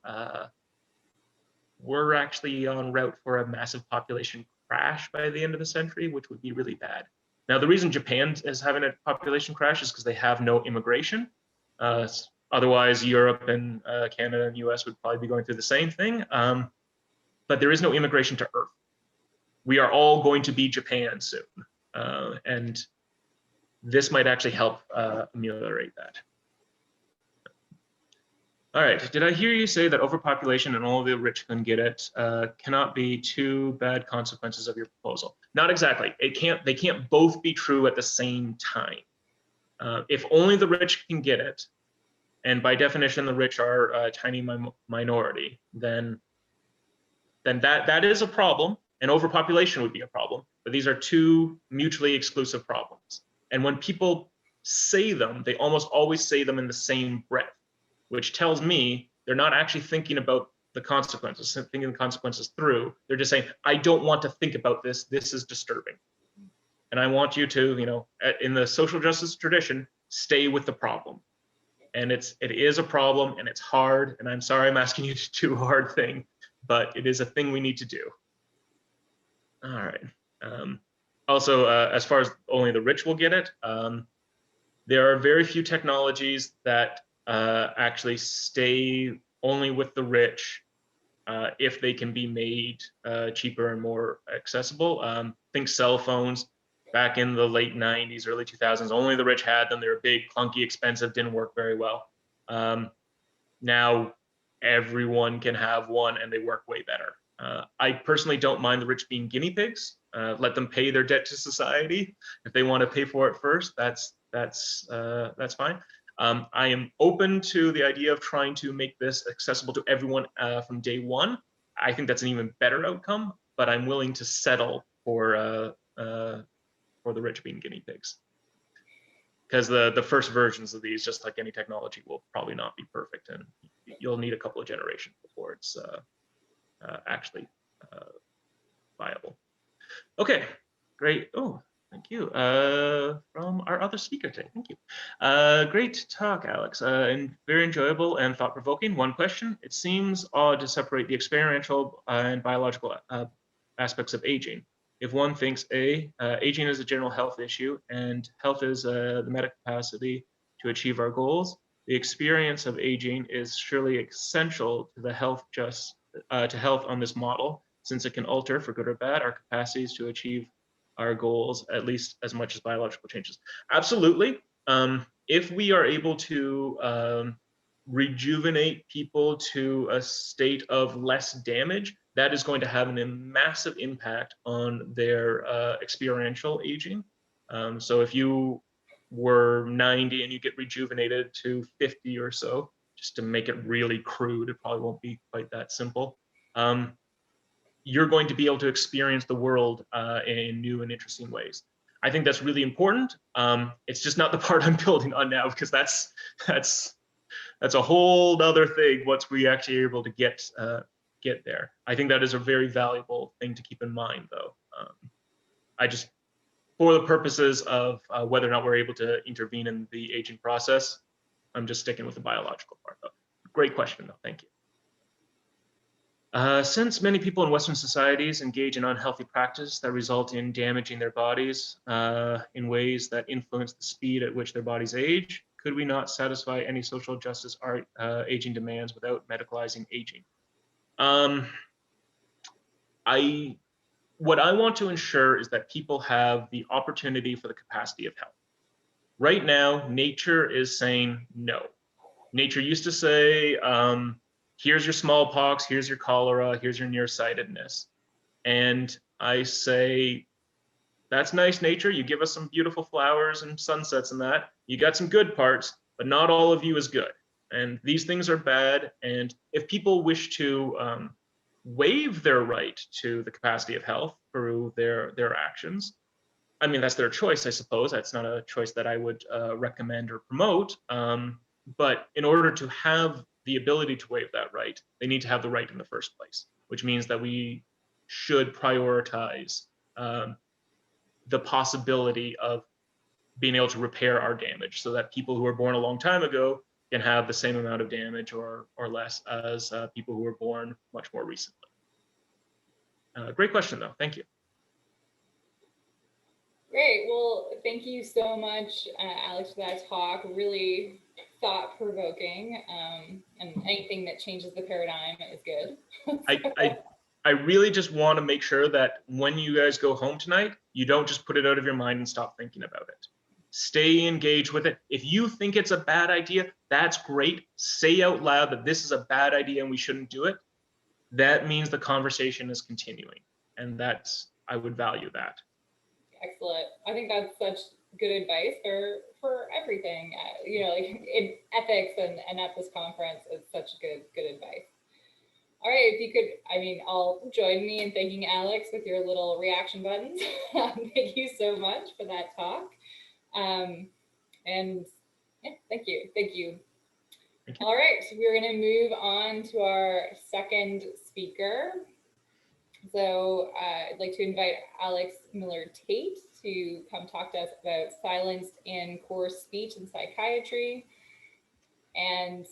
we're actually en route for a massive population crash by the end of the century, which would be really bad. Now, the reason Japan is having a population crash is because they have no immigration. Otherwise, Europe and Canada and US would probably be going through the same thing. But there is no immigration to Earth. We are all going to be Japan soon. And this might actually help ameliorate that. All right, did I hear you say that overpopulation and all the rich can get it cannot be two bad consequences of your proposal? Not exactly. They can't both be true at the same time. If only the rich can get it, and by definition the rich are a tiny minority, then that is a problem, and overpopulation would be a problem. But these are two mutually exclusive problems. And when people say them, they almost always say them in the same breath, which tells me they're not actually thinking about the consequences, thinking the consequences through. They're just saying, I don't want to think about this. This is disturbing. And I want you to, in the social justice tradition, stay with the problem. And it is a problem, and it's hard. And I'm sorry I'm asking you to do a hard thing, but it is a thing we need to do. All right. Also, as far as only the rich will get it, there are very few technologies that actually stay only with the rich if they can be made cheaper and more accessible. Think cell phones back in the late 90s, early 2000s, only the rich had them. They were big, clunky, expensive, didn't work very well. Now everyone can have one and they work way better. I personally don't mind the rich being guinea pigs. Let them pay their debt to society. If they want to pay for it first, that's fine. I am open to the idea of trying to make this accessible to everyone from day one. I think that's an even better outcome, but I'm willing to settle for the rich being guinea pigs. Because the first versions of these, just like any technology, will probably not be perfect, and you'll need a couple of generations before it's actually viable. Okay, great. Oh, thank you. From our other speaker today, thank you. Great talk, Alex, and very enjoyable and thought-provoking. One question: it seems odd to separate the experiential and biological aspects of aging. If one thinks aging is a general health issue and health is the meta capacity to achieve our goals, the experience of aging is surely essential to the health on this model, since it can alter, for good or bad, our capacities to achieve our goals, at least as much as biological changes. Absolutely. If we are able to rejuvenate people to a state of less damage, that is going to have a massive impact on their experiential aging. So if you were 90 and you get rejuvenated to 50 or so, just to make it really crude, it probably won't be quite that simple. You're going to be able to experience the world in new and interesting ways. I think that's really important. It's just not the part I'm building on now, because that's a whole other thing once we actually are able to get there. I think that is a very valuable thing to keep in mind, though. For the purposes of whether or not we're able to intervene in the aging process, I'm just sticking with the biological part, though. Great question, though. Thank you. Since many people in Western societies engage in unhealthy practices that result in damaging their bodies in ways that influence the speed at which their bodies age, could we not satisfy any social justice aging demands without medicalizing aging? What I want to ensure is that people have the opportunity for the capacity of health. Right now, nature is saying no. Nature used to say, here's your smallpox, here's your cholera, here's your nearsightedness. And I say, that's nice, nature. You give us some beautiful flowers and sunsets and that. You got some good parts, but not all of you is good. And these things are bad. And if people wish to waive their right to the capacity of health through their actions, I mean, that's their choice, I suppose. That's not a choice that I would recommend or promote. But in order to have the ability to waive that right, they need to have the right in the first place, which means that we should prioritize the possibility of being able to repair our damage, so that people who were born a long time ago can have the same amount of damage or less as people who were born much more recently. Great question, though. Thank you. Great. Well, thank you so much, Alex, for that talk. Really thought-provoking, and anything that changes the paradigm is good. I really just want to make sure that when you guys go home tonight, you don't just put it out of your mind and stop thinking about it. Stay engaged with it. If you think it's a bad idea, that's great. Say out loud that this is a bad idea and we shouldn't do it. That means the conversation is continuing, and I would value that. Excellent. I think that's such good advice for everything. Like in ethics and at this conference, it's such good advice. All right, if you could, I'll join me in thanking Alex with your little reaction buttons. Thank you so much for that talk. And yeah, thank you. All right, so we're going to move on to our second speaker. So I'd like to invite Alex Miller-Tate to come talk to us about silenced and coerced speech in psychiatry. And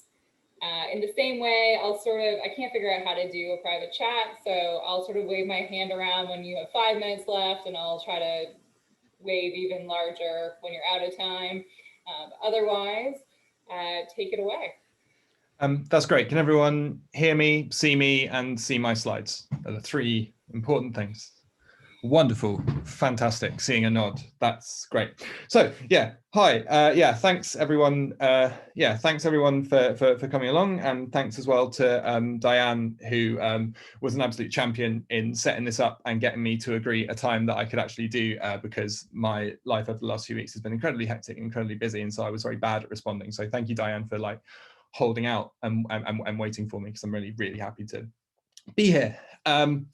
in the same way, I can't figure out how to do a private chat, so I'll sort of wave my hand around when you have 5 minutes left, and I'll try to wave even larger when you're out of time. Otherwise, take it away. That's great. Can everyone hear me, see and see my slides? Are the 3 important things. Wonderful, fantastic, seeing a nod, that's great. So yeah, hi, yeah, thanks everyone, thanks everyone for coming along, and thanks as well to Diane, who was an absolute champion in setting this up and getting me to agree a time that I could actually do, because my life over the last few weeks has been incredibly hectic, incredibly busy, and so I was very bad at responding. So thank you, Diane, for like holding out and waiting for me, because I'm really happy to be here.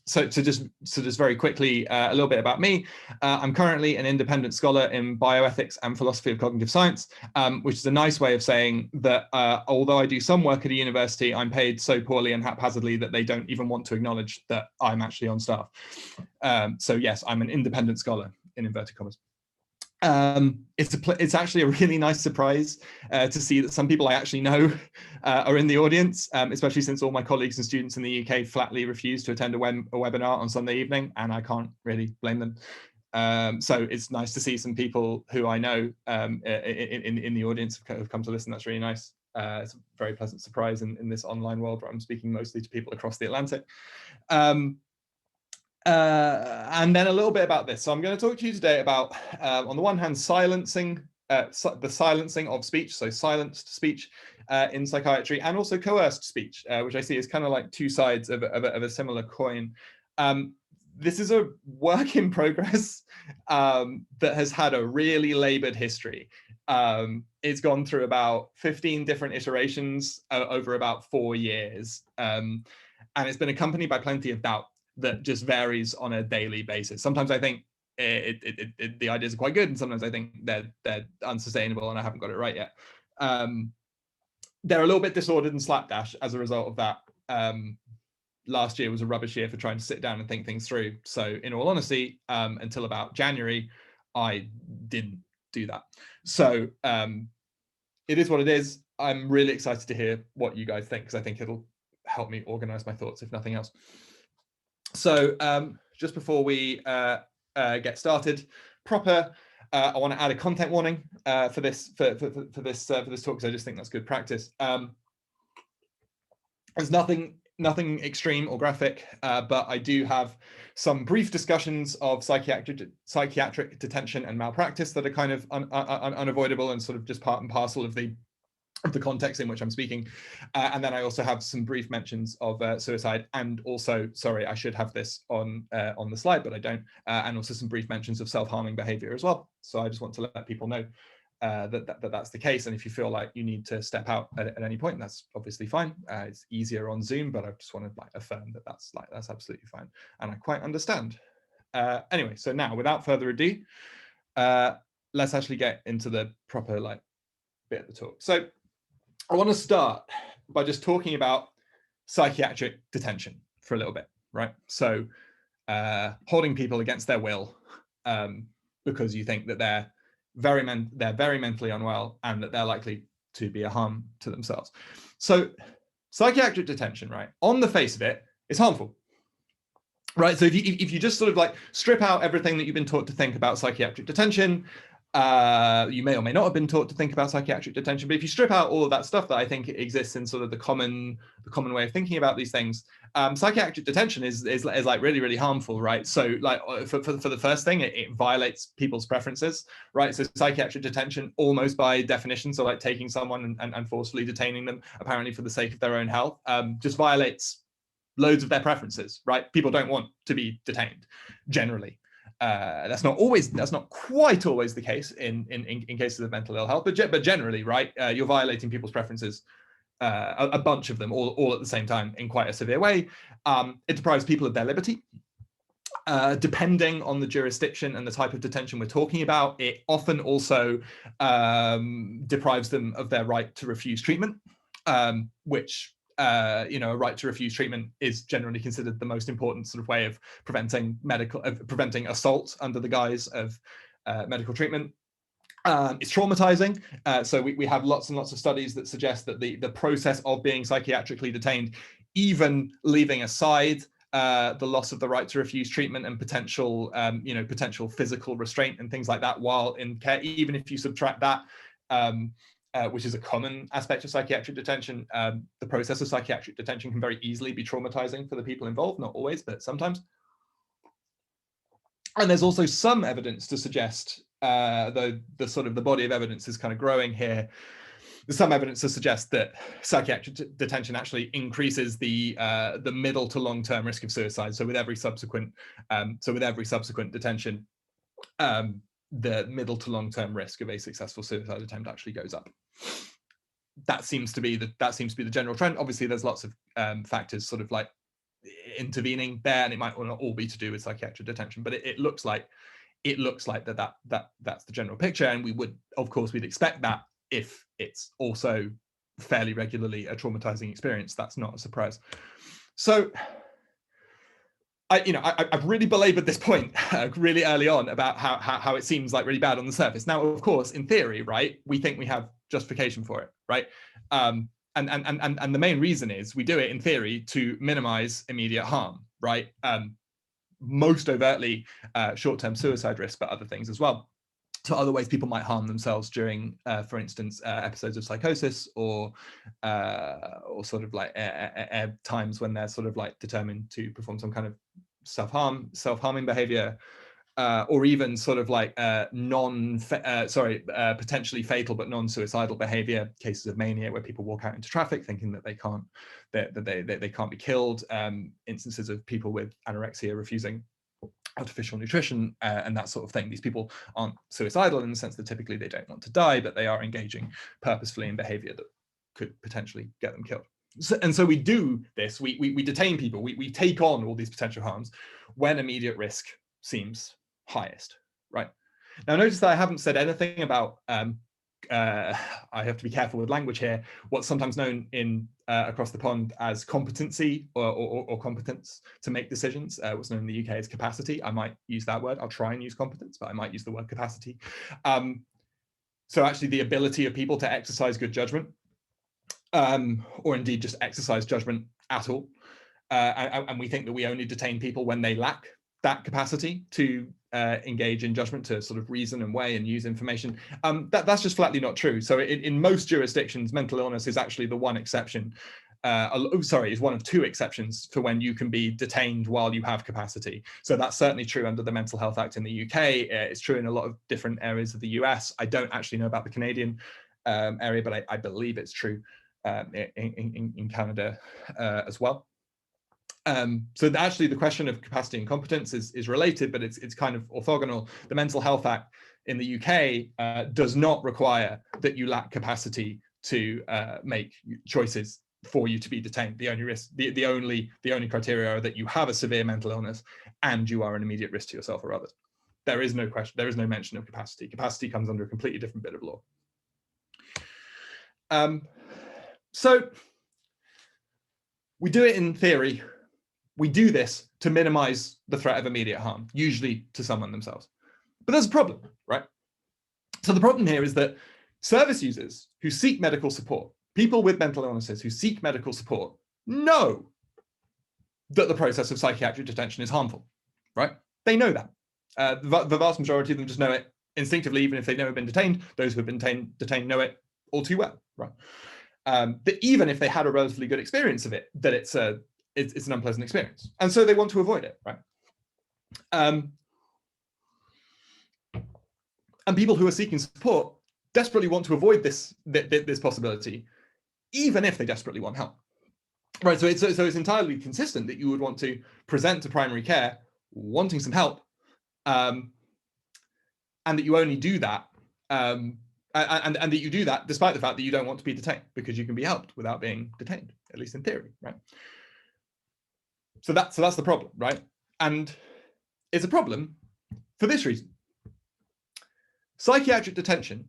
So just very quickly, a little bit about me. I'm currently an independent scholar in bioethics and philosophy of cognitive science, which is a nice way of saying that although I do some work at a university, I'm paid so poorly and haphazardly that they don't even want to acknowledge that I'm actually on staff. So yes, I'm an independent scholar in inverted commas. It's actually a really nice surprise to see that some people I actually know are in the audience, especially since all my colleagues and students in the UK flatly refuse to attend a webinar on Sunday evening, and I can't really blame them. So it's nice to see some people who I know in the audience have come to listen. That's really nice. It's a very pleasant surprise in this online world where I'm speaking mostly to people across the Atlantic. And then a little bit about this. So I'm going to talk to you today about, on the one hand, the silencing of speech, so silenced speech in psychiatry, and also coerced speech, which I see as kind of like two sides of a similar coin. This is a work in progress that has had a really labored history. It's gone through about 15 different iterations over about 4 years, and it's been accompanied by plenty of doubt that just varies on a daily basis. Sometimes I think the ideas are quite good, and sometimes I think they're unsustainable and I haven't got it right yet. They're a little bit disordered and slapdash as a result of that. Last year was a rubbish year for trying to sit down and think things through. So in all honesty, until about January, I didn't do that. So it is what it is. I'm really excited to hear what you guys think, because I think it'll help me organize my thoughts, if nothing else. So just before we get started proper, I want to add a content warning for this talk, because I just think that's good practice. There's nothing extreme or graphic, but I do have some brief discussions of psychiatric detention and malpractice that are kind of unavoidable and sort of just part and parcel of the context in which I'm speaking. And then I also have some brief mentions of suicide, and also, sorry, I should have this on the slide, but I don't, and also some brief mentions of self-harming behavior as well. So I just want to let people know that's the case. And if you feel like you need to step out at any point, that's obviously fine. It's easier on Zoom, but I just want to like affirm that that's absolutely fine. And I quite understand. Anyway, so now without further ado, let's actually get into the proper like bit of the talk. So I want to start by just talking about psychiatric detention for a little bit, right? So holding people against their will because you think that they're very mentally unwell and that they're likely to be a harm to themselves. So psychiatric detention, right, on the face of it, is harmful, right? So if you just sort of like strip out everything that you've been taught to think about psychiatric detention, you may or may not have been taught to think about psychiatric detention, but if you strip out all of that stuff that I think exists in sort of the common way of thinking about these things, psychiatric detention is like really harmful, right? So like for the first thing, it violates people's preferences, right? So psychiatric detention, almost by definition, so like taking someone and forcefully detaining them apparently for the sake of their own health, just violates loads of their preferences, right? People don't want to be detained generally. That's not quite always the case in cases of mental ill health, but generally, right, you're violating people's preferences, a bunch of them all at the same time in quite a severe way. It deprives people of their liberty. Depending on the jurisdiction and the type of detention we're talking about, it often also deprives them of their right to refuse treatment, which a right to refuse treatment is generally considered the most important sort of way of preventing assault under the guise of medical treatment. It's traumatizing. So we have lots and lots of studies that suggest that the process of being psychiatrically detained, even leaving aside the loss of the right to refuse treatment and potential physical restraint and things like that while in care, even if you subtract that, which is a common aspect of psychiatric detention, the process of psychiatric detention can very easily be traumatizing for the people involved, not always, but sometimes. And there's also some evidence to suggest, though the sort of the body of evidence is kind of growing here, there's some evidence to suggest that psychiatric detention actually increases the middle to long-term risk of suicide. So with every subsequent detention, the middle to long-term risk of a successful suicide attempt actually goes up. That seems to be the general trend. Obviously, there's lots of factors sort of like intervening there, and it might not all be to do with psychiatric detention, but it looks like that's the general picture, and we'd expect that if it's also fairly regularly a traumatizing experience. That's not a surprise. So I've really belabored this point really early on about how it seems like really bad on the surface. Now, of course, in theory, right, we think we have justification for it, right? And the main reason is we do it in theory to minimize immediate harm, right? Most overtly short-term suicide risk, but other things as well. So other ways people might harm themselves during, for instance, episodes of psychosis, or sort of like times when they're sort of like determined to perform some kind of self-harming behavior, or even sort of like potentially fatal but non-suicidal behavior, cases of mania where people walk out into traffic thinking that they can't be killed, instances of people with anorexia refusing artificial nutrition, and that sort of thing. These people aren't suicidal in the sense that typically they don't want to die, but they are engaging purposefully in behavior that could potentially get them killed. So we do this, we detain people, we take on all these potential harms when immediate risk seems highest, right? Now notice that I haven't said anything about, I have to be careful with language here, what's sometimes known in across the pond as competency or competence to make decisions. What's known in the UK as capacity. I might use that word. I'll try and use competence, but I might use the word capacity. So actually the ability of people to exercise good judgment, or indeed just exercise judgment at all. And we think that we only detain people when they lack that capacity to engage in judgment, to sort of reason and weigh and use information. That's just flatly not true. So in most jurisdictions, mental illness is actually the one exception. Is one of two exceptions for when you can be detained while you have capacity. So that's certainly true under the Mental Health Act in the UK. It's true in a lot of different areas of the US. I don't actually know about the Canadian area, but I believe it's true in Canada as well. So actually the question of capacity and competence is related, but it's kind of orthogonal. The Mental Health Act in the UK does not require that you lack capacity to make choices for you to be detained. The only risk, the only criteria are that you have a severe mental illness and you are an immediate risk to yourself or others. There is no question, there is no mention of capacity. Capacity comes under a completely different bit of law. So we do it in theory. We do this to minimize the threat of immediate harm, usually to someone themselves. But there's a problem, right? So the problem here is that service users who seek medical support, people with mental illnesses who seek medical support, know that the process of psychiatric detention is harmful, right? They know that. The vast majority of them just know it instinctively, even if they've never been detained. Those who have been detained know it all too well, right? That even if they had a relatively good experience of it, that it's an unpleasant experience. And so they want to avoid it, right? And people who are seeking support desperately want to avoid this possibility, even if they desperately want help, right? So it's entirely consistent that you would want to present to primary care wanting some help, and that you only do that, and that you do that despite the fact that you don't want to be detained, because you can be helped without being detained, at least in theory, right? So that's the problem, right? And it's a problem for this reason. Psychiatric detention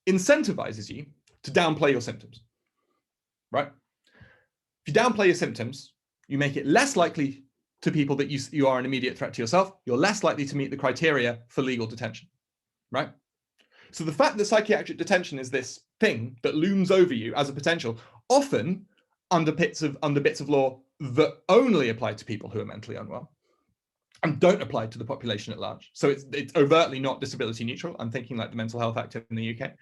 incentivizes you to downplay your symptoms, right? If you downplay your symptoms, you make it less likely to people that you are an immediate threat to yourself. You're less likely to meet the criteria for legal detention, right? So the fact that psychiatric detention is this thing that looms over you as a potential, often under bits of law that only apply to people who are mentally unwell and don't apply to the population at large. So it's overtly not disability neutral. I'm thinking like the Mental Health Act in the UK.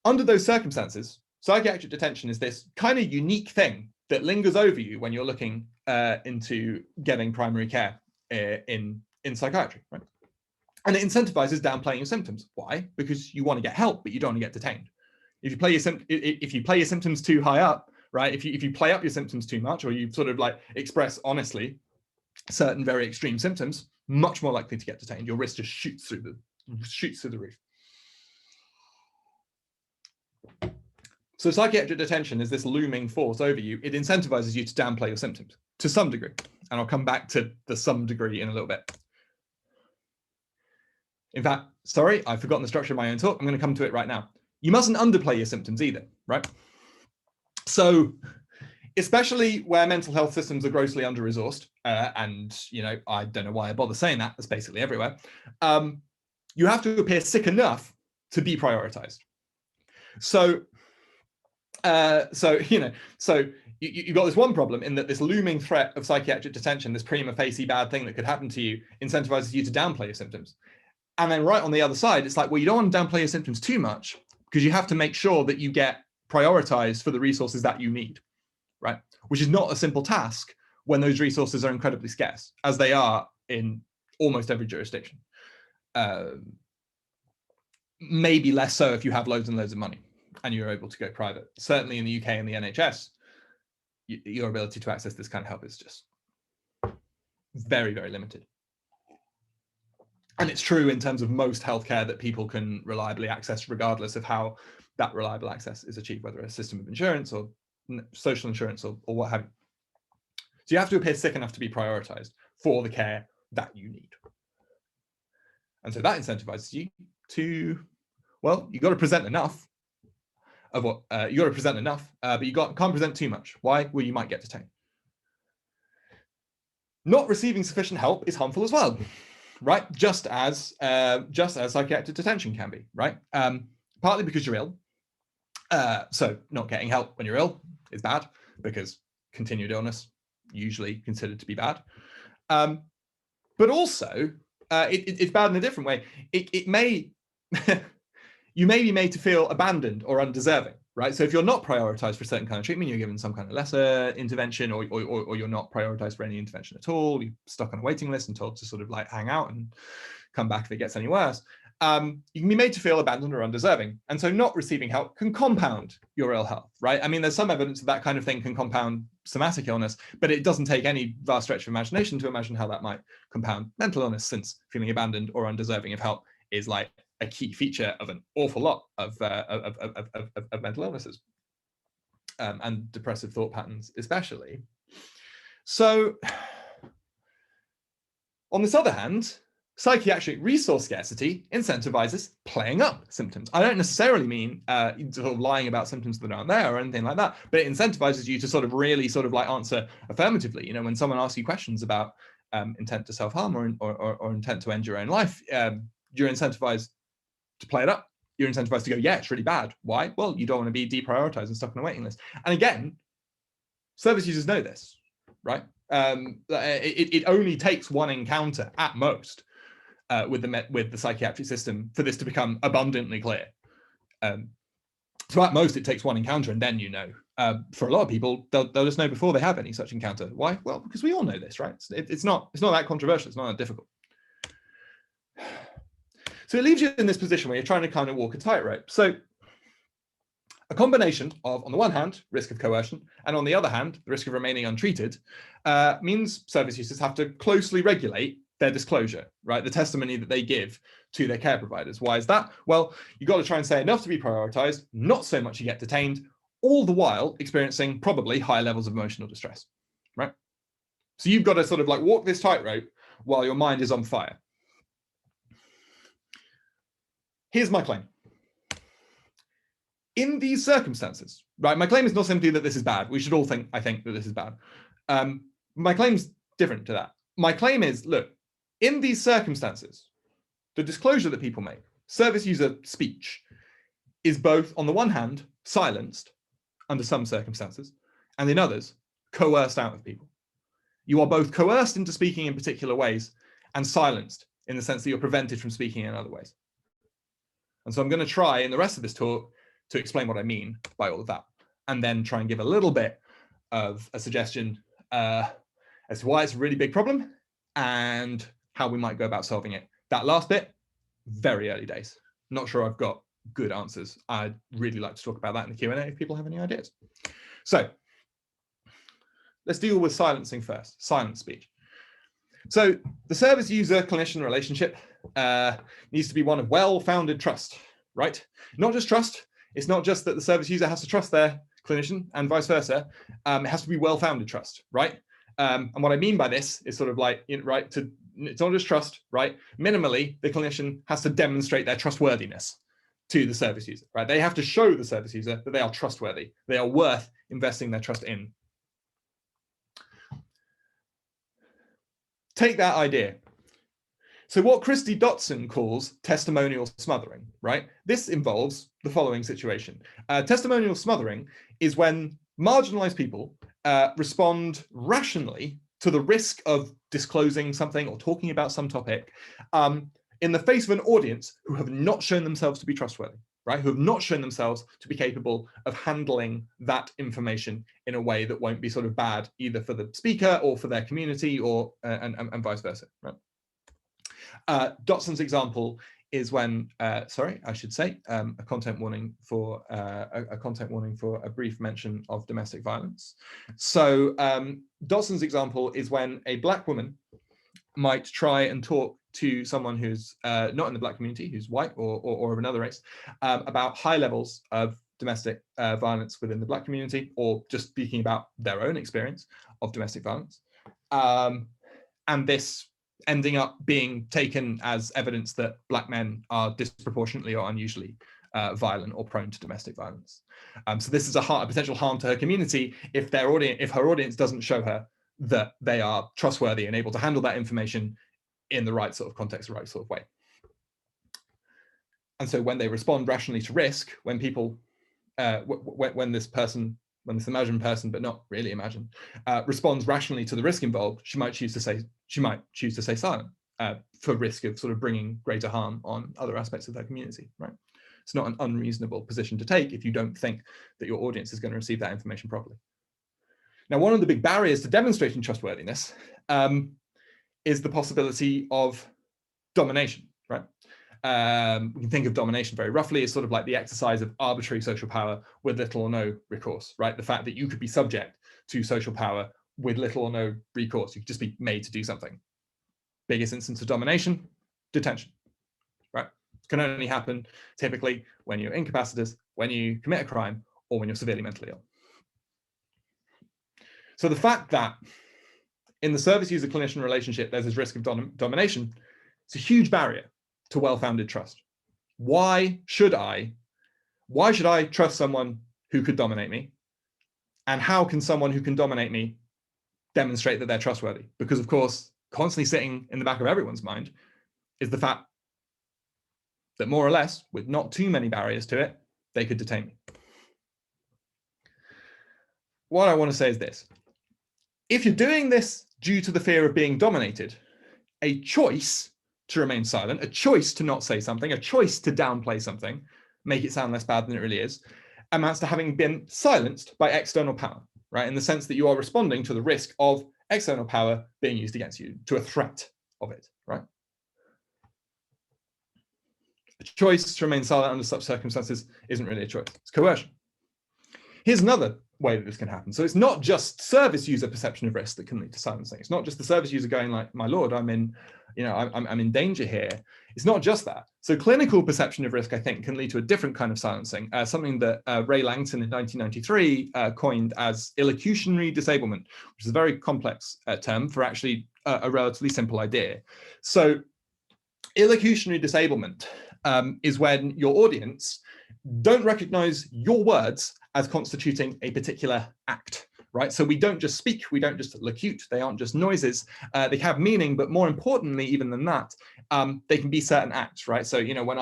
Under those circumstances, psychiatric detention is this kind of unique thing that lingers over you when you're looking into getting primary care in psychiatry, right? And it incentivizes downplaying your symptoms. Why? Because you want to get help, but you don't want to get detained. If you play your symptoms too high up, right? If you play up your symptoms too much, or you sort of like express honestly certain very extreme symptoms, much more likely to get detained. Your risk just shoots through the roof. So psychiatric detention is this looming force over you. It incentivizes you to downplay your symptoms to some degree. And I'll come back to the some degree in a little bit. In fact, sorry, I've forgotten the structure of my own talk. I'm going to come to it right now. You mustn't underplay your symptoms either, right? So especially where mental health systems are grossly under-resourced, and I don't know why I bother saying that, it's basically everywhere, you have to appear sick enough to be prioritized. So you've got this one problem in that this looming threat of psychiatric detention, this prima facie bad thing that could happen to you, incentivizes you to downplay your symptoms. And then right on the other side, it's like, well, you don't want to downplay your symptoms too much because you have to make sure that you get prioritized for the resources that you need, right? Which is not a simple task when those resources are incredibly scarce, as they are in almost every jurisdiction. Maybe less so if you have loads and loads of money and you're able to go private. Certainly in the UK and the NHS, your ability to access this kind of help is just very, very limited. And it's true in terms of most healthcare that people can reliably access, regardless of how that reliable access is achieved, whether a system of insurance or social insurance or what have you. So you have to appear sick enough to be prioritized for the care that you need. And so that incentivizes you to, well, you got to present enough of what you got to present enough, but you can't present too much. Why? Well, you might get detained. Not receiving sufficient help is harmful as well, right? Just as psychiatric detention can be, right? Partly because you're ill. So not getting help when you're ill is bad, because continued illness usually considered to be bad. But also, it's bad in a different way. It may you may be made to feel abandoned or undeserving, right? So if you're not prioritized for a certain kind of treatment, you're given some kind of lesser intervention, or you're not prioritized for any intervention at all, you're stuck on a waiting list and told to sort of like hang out and come back if it gets any worse. You can be made to feel abandoned or undeserving. And so not receiving help can compound your ill health, right? I mean, there's some evidence that kind of thing can compound somatic illness, but it doesn't take any vast stretch of imagination to imagine how that might compound mental illness, since feeling abandoned or undeserving of help is like a key feature of an awful lot of mental illnesses, and depressive thought patterns especially. So on this other hand, psychiatric resource scarcity incentivizes playing up symptoms. I don't necessarily mean sort of lying about symptoms that aren't there or anything like that, but it incentivizes you to sort of really sort of like answer affirmatively. You know, when someone asks you questions about intent to self-harm or intent to end your own life, you're incentivized to play it up. You're incentivized to go, yeah, it's really bad. Why? Well, you don't want to be deprioritized and stuck on a waiting list. And again, service users know this, right? It only takes one encounter at most with the psychiatric system for this to become abundantly clear. So at most it takes one encounter, and then you know. For a lot of people, they'll just know before they have any such encounter. Why? Well, because we all know this, right? It's not that controversial. It's not that difficult. So it leaves you in this position where you're trying to kind of walk a tightrope. So a combination of, on the one hand, risk of coercion, and on the other hand, the risk of remaining untreated, means service users have to closely regulate their disclosure, right? The testimony that they give to their care providers. Why is that? Well, you've got to try and say enough to be prioritized, not so much you get detained, all the while experiencing probably high levels of emotional distress, right? So you've got to sort of like walk this tightrope while your mind is on fire. Here's my claim. In these circumstances, right? My claim is not simply that this is bad. We should all think, I think, that this is bad. My claim's different to that. My claim is, look, in these circumstances, the disclosure that people make, service user speech, is both, on the one hand, silenced under some circumstances, and in others, coerced out of people. You are both coerced into speaking in particular ways and silenced in the sense that you're prevented from speaking in other ways. And so I'm going to try in the rest of this talk to explain what I mean by all of that, and then try and give a little bit of a suggestion as to why it's a really big problem and how we might go about solving it. That last bit, very early days. Not sure I've got good answers. I'd really like to talk about that in the Q&A if people have any ideas. So let's deal with silencing first, silent speech. So the service user clinician relationship needs to be one of well-founded trust, right? Not just trust. It's not just that the service user has to trust their clinician and vice versa. It has to be well-founded trust, right? And what I mean by this is sort of like, right, it's not just trust, right? Minimally, the clinician has to demonstrate their trustworthiness to the service user, right? They have to show the service user that they are trustworthy. They are worth investing their trust in. Take that idea. So what Christy Dotson calls testimonial smothering, right? This involves the following situation. Testimonial smothering is when marginalized people respond rationally to the risk of disclosing something or talking about some topic in the face of an audience who have not shown themselves to be trustworthy, right? Who have not shown themselves to be capable of handling that information in a way that won't be sort of bad either for the speaker or for their community or and vice versa, right? Dotson's example is when, sorry, I should say, a content warning for a brief mention of domestic violence. So Dotson's example is when a Black woman might try and talk to someone who's not in the Black community, who's white or of another race, about high levels of domestic violence within the Black community, or just speaking about their own experience of domestic violence. And this ending up being taken as evidence that Black men are disproportionately or unusually violent or prone to domestic violence. So this is a potential harm to her community if her audience doesn't show her that they are trustworthy and able to handle that information in the right sort of context, the right sort of way. And so when they respond rationally to risk, when people, when this imagined person, but not really imagined, responds rationally to the risk involved, she might choose to say silent for risk of sort of bringing greater harm on other aspects of their community, right? It's not an unreasonable position to take if you don't think that your audience is going to receive that information properly. Now, one of the big barriers to demonstrating trustworthiness is the possibility of domination, right? We can think of domination very roughly as sort of like the exercise of arbitrary social power with little or no recourse, right? The fact that you could be subject to social power with little or no recourse. You could just be made to do something. Biggest instance of domination, detention, right? It can only happen typically when you're incapacitated, when you commit a crime, or when you're severely mentally ill. So the fact that in the service user clinician relationship, there's this risk of domination, it's a huge barrier to well-founded trust. Why should I trust someone who could dominate me? And how can someone who can dominate me demonstrate that they're trustworthy? Because of course, constantly sitting in the back of everyone's mind is the fact that more or less, with not too many barriers to it, they could detain me. What I want to say is this. If you're doing this due to the fear of being dominated, a choice to remain silent, a choice to not say something, a choice to downplay something, make it sound less bad than it really is, amounts to having been silenced by external power, right? In the sense that you are responding to the risk of external power being used against you, to a threat of it, right? A choice to remain silent under such circumstances isn't really a choice, it's coercion. Here's another way that this can happen. So it's not just service user perception of risk that can lead to silencing. It's not just the service user going like, my Lord, I'm in danger here. It's not just that. So clinical perception of risk, I think, can lead to a different kind of silencing, something that Ray Langton in 1993 coined as illocutionary disablement, which is a very complex term for actually a relatively simple idea. So illocutionary disablement is when your audience don't recognize your words as constituting a particular act, right? So we don't just speak, we don't just locute, they aren't just noises, they have meaning, but more importantly, even than that, they can be certain acts, right? So, you know, what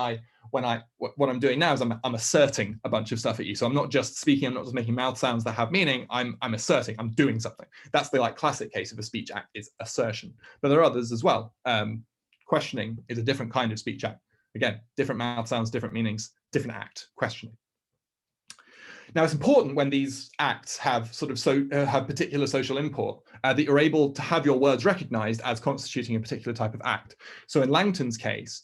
I'm doing now is I'm asserting a bunch of stuff at you. So I'm not just speaking, I'm not just making mouth sounds that have meaning, I'm asserting, I'm doing something. That's the like classic case of a speech act, is assertion. But there are others as well. Questioning is a different kind of speech act. Again, different mouth sounds, different meanings, different act, questioning. Now, it's important when these acts have sort of have particular social import that you're able to have your words recognized as constituting a particular type of act. So in Langton's case,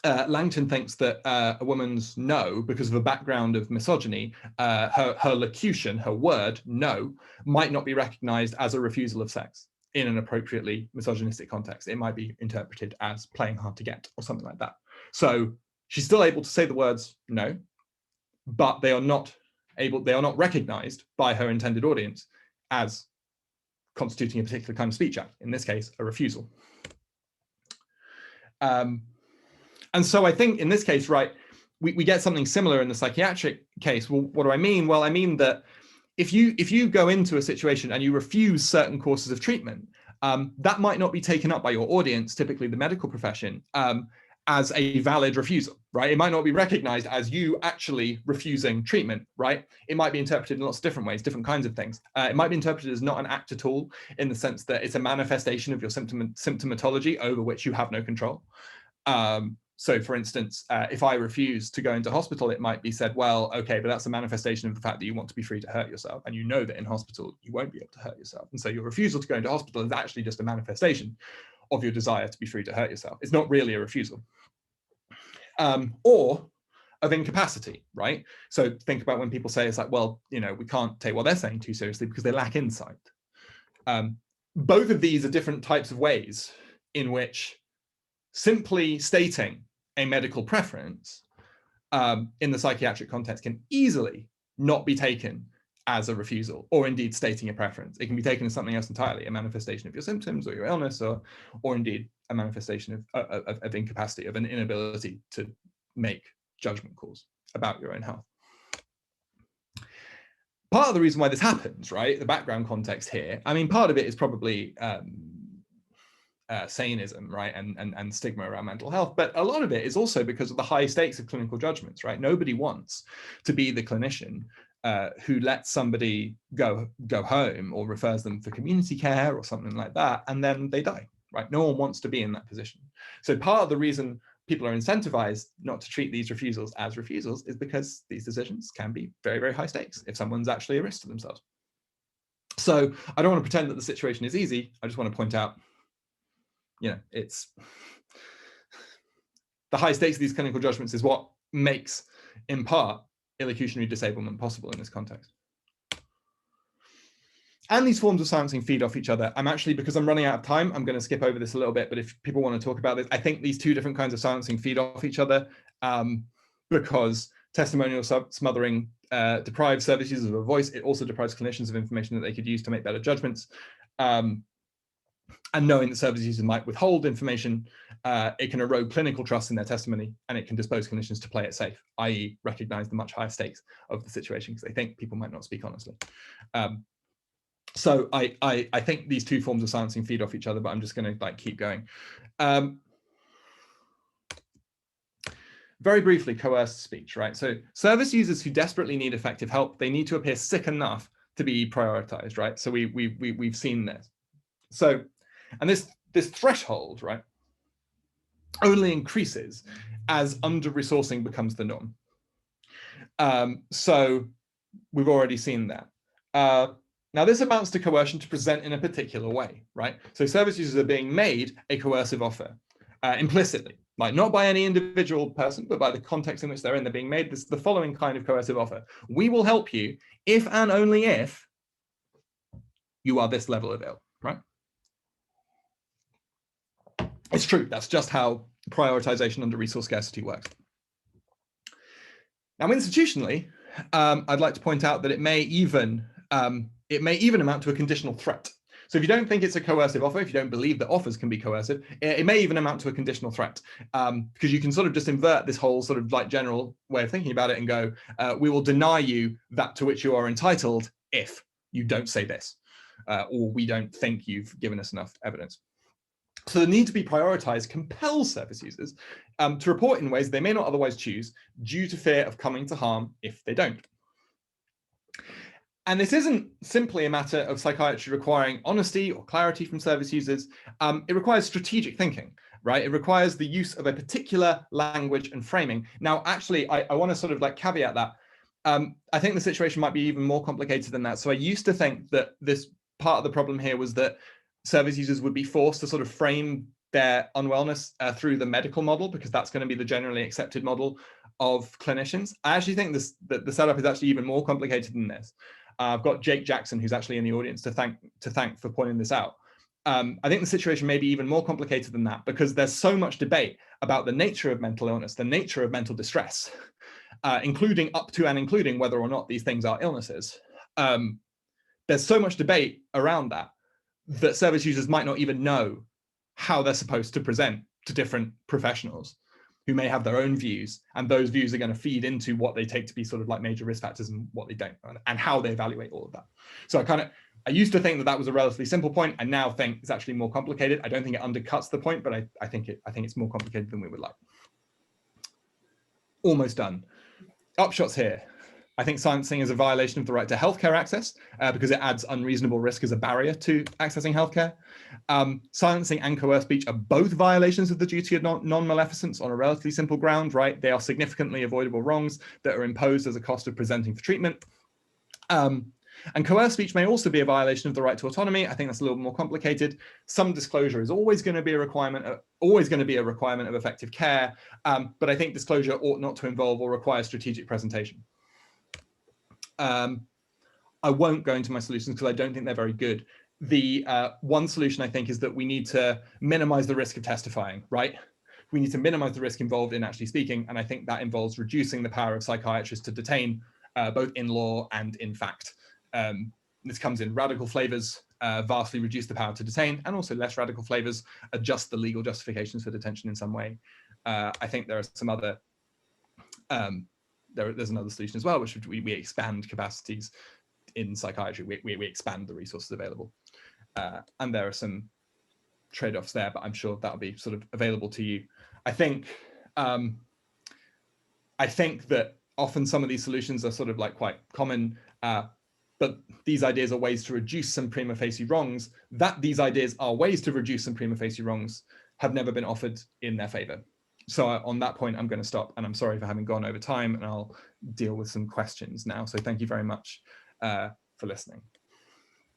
Langton thinks that a woman's no, because of a background of misogyny, her locution, her word no, might not be recognized as a refusal of sex in an appropriately misogynistic context. It might be interpreted as playing hard to get or something like that. So she's still able to say the words no, but they are not recognized by her intended audience as constituting a particular kind of speech act, in this case, a refusal. And so I think in this case, right, we get something similar in the psychiatric case. Well, what do I mean? Well, I mean that if you go into a situation and you refuse certain courses of treatment, that might not be taken up by your audience, typically the medical profession, as a valid refusal, right? It might not be recognized as you actually refusing treatment, right? It might be interpreted in lots of different ways, different kinds of things. It might be interpreted as not an act at all, in the sense that it's a manifestation of your symptomatology over which you have no control. So for instance, if I refuse to go into hospital, it might be said, well, okay, but that's a manifestation of the fact that you want to be free to hurt yourself. And you know that in hospital, you won't be able to hurt yourself. And so your refusal to go into hospital is actually just a manifestation of your desire to be free to hurt yourself. It's not really a refusal. Or of incapacity, right? So think about when people say it's like, well, you know, we can't take what they're saying too seriously because they lack insight. Both of these are different types of ways in which simply stating a medical preference in the psychiatric context can easily not be taken as a refusal, or indeed stating a preference. It can be taken as something else entirely, a manifestation of your symptoms or your illness, or indeed a manifestation of incapacity, of an inability to make judgment calls about your own health. Part of the reason why this happens, right, the background context here, I mean, part of it is probably saneism, right, and stigma around mental health, but a lot of it is also because of the high stakes of clinical judgments, right? Nobody wants to be the clinician who lets somebody go home or refers them for community care or something like that, and then they die, right? No one wants to be in that position. So part of the reason people are incentivized not to treat these refusals as refusals is because these decisions can be very, very high stakes if someone's actually a risk to themselves. So I don't want to pretend that the situation is easy. I just want to point out, you know, it's the high stakes of these clinical judgments is what makes, in part, illocutionary disablement possible in this context. And these forms of silencing feed off each other. I'm actually, because I'm running out of time, I'm going to skip over this a little bit, but if people want to talk about this, I think these two different kinds of silencing feed off each other because testimonial smothering deprives service users of a voice. It also deprives clinicians of information that they could use to make better judgments. And knowing that service users might withhold information, it can erode clinical trust in their testimony, and it can dispose clinicians to play it safe, i.e. recognize the much higher stakes of the situation because they think people might not speak honestly. So I think these two forms of silencing feed off each other, but I'm just going to keep going. Very briefly, coerced speech, right? So service users who desperately need effective help, they need to appear sick enough to be prioritized, right? So we've seen this. So, and this threshold, right, only increases as under-resourcing becomes the norm. So we've already seen that. Now this amounts to coercion to present in a particular way, right? So service users are being made a coercive offer implicitly, like not by any individual person, but by the context in which they're in. They're being made the following kind of coercive offer. We will help you if and only if you are this level of ill, right? It's true, that's just how prioritization under resource scarcity works. Now, institutionally, I'd like to point out that it may even amount to a conditional threat. So if you don't think it's a coercive offer, if you don't believe that offers can be coercive, it may even amount to a conditional threat, because you can sort of just invert this whole sort of like general way of thinking about it and go, we will deny you that to which you are entitled if you don't say this, or we don't think you've given us enough evidence. So the need to be prioritized compels service users to report in ways they may not otherwise choose due to fear of coming to harm if they don't. And this isn't simply a matter of psychiatry requiring honesty or clarity from service users. It requires strategic thinking, right? It requires the use of a particular language and framing. Now, actually, I want to sort of like caveat that. I think the situation might be even more complicated than that. So I used to think that this part of the problem here was that service users would be forced to sort of frame their unwellness through the medical model, because that's going to be the generally accepted model of clinicians. I actually think that the setup is actually even more complicated than this. I've got Jake Jackson, who's actually in the audience, to thank for pointing this out. I think the situation may be even more complicated than that, because there's so much debate about the nature of mental illness, the nature of mental distress, including up to and including whether or not these things are illnesses. There's so much debate around that service users might not even know how they're supposed to present to different professionals who may have their own views, and those views are going to feed into what they take to be sort of like major risk factors and what they don't, and how they evaluate all of that. So I used to think that was a relatively simple point. I now think it's actually more complicated. I don't think it undercuts the point, but I think it's more complicated than we would like. Almost done. Upshots here. I think silencing is a violation of the right to healthcare access because it adds unreasonable risk as a barrier to accessing healthcare. Silencing and coerced speech are both violations of the duty of non-maleficence on a relatively simple ground, right? They are significantly avoidable wrongs that are imposed as a cost of presenting for treatment. And coerced speech may also be a violation of the right to autonomy. I think that's a little more complicated. Some disclosure is always going to be a requirement, of effective care, but I think disclosure ought not to involve or require strategic presentation. I won't go into my solutions because I don't think they're very good. The one solution I think is that we need to minimize the risk of testifying, right? We need to minimize the risk involved in actually speaking, and I think that involves reducing the power of psychiatrists to detain, both in law and in fact. This comes in radical flavors, vastly reduce the power to detain, and also less radical flavors, adjust the legal justifications for detention in some way. I think there are some other, there's another solution as well, which we expand capacities in psychiatry. We expand the resources available. And there are some trade-offs there, but I'm sure that'll be sort of available to you. I think that often some of these solutions are sort of like quite common, but these ideas are ways to reduce some prima facie wrongs. That these ideas are ways to reduce some prima facie wrongs have never been offered in their favor. So on that point, I'm going to stop, and I'm sorry for having gone over time, and I'll deal with some questions now. So thank you very much for listening.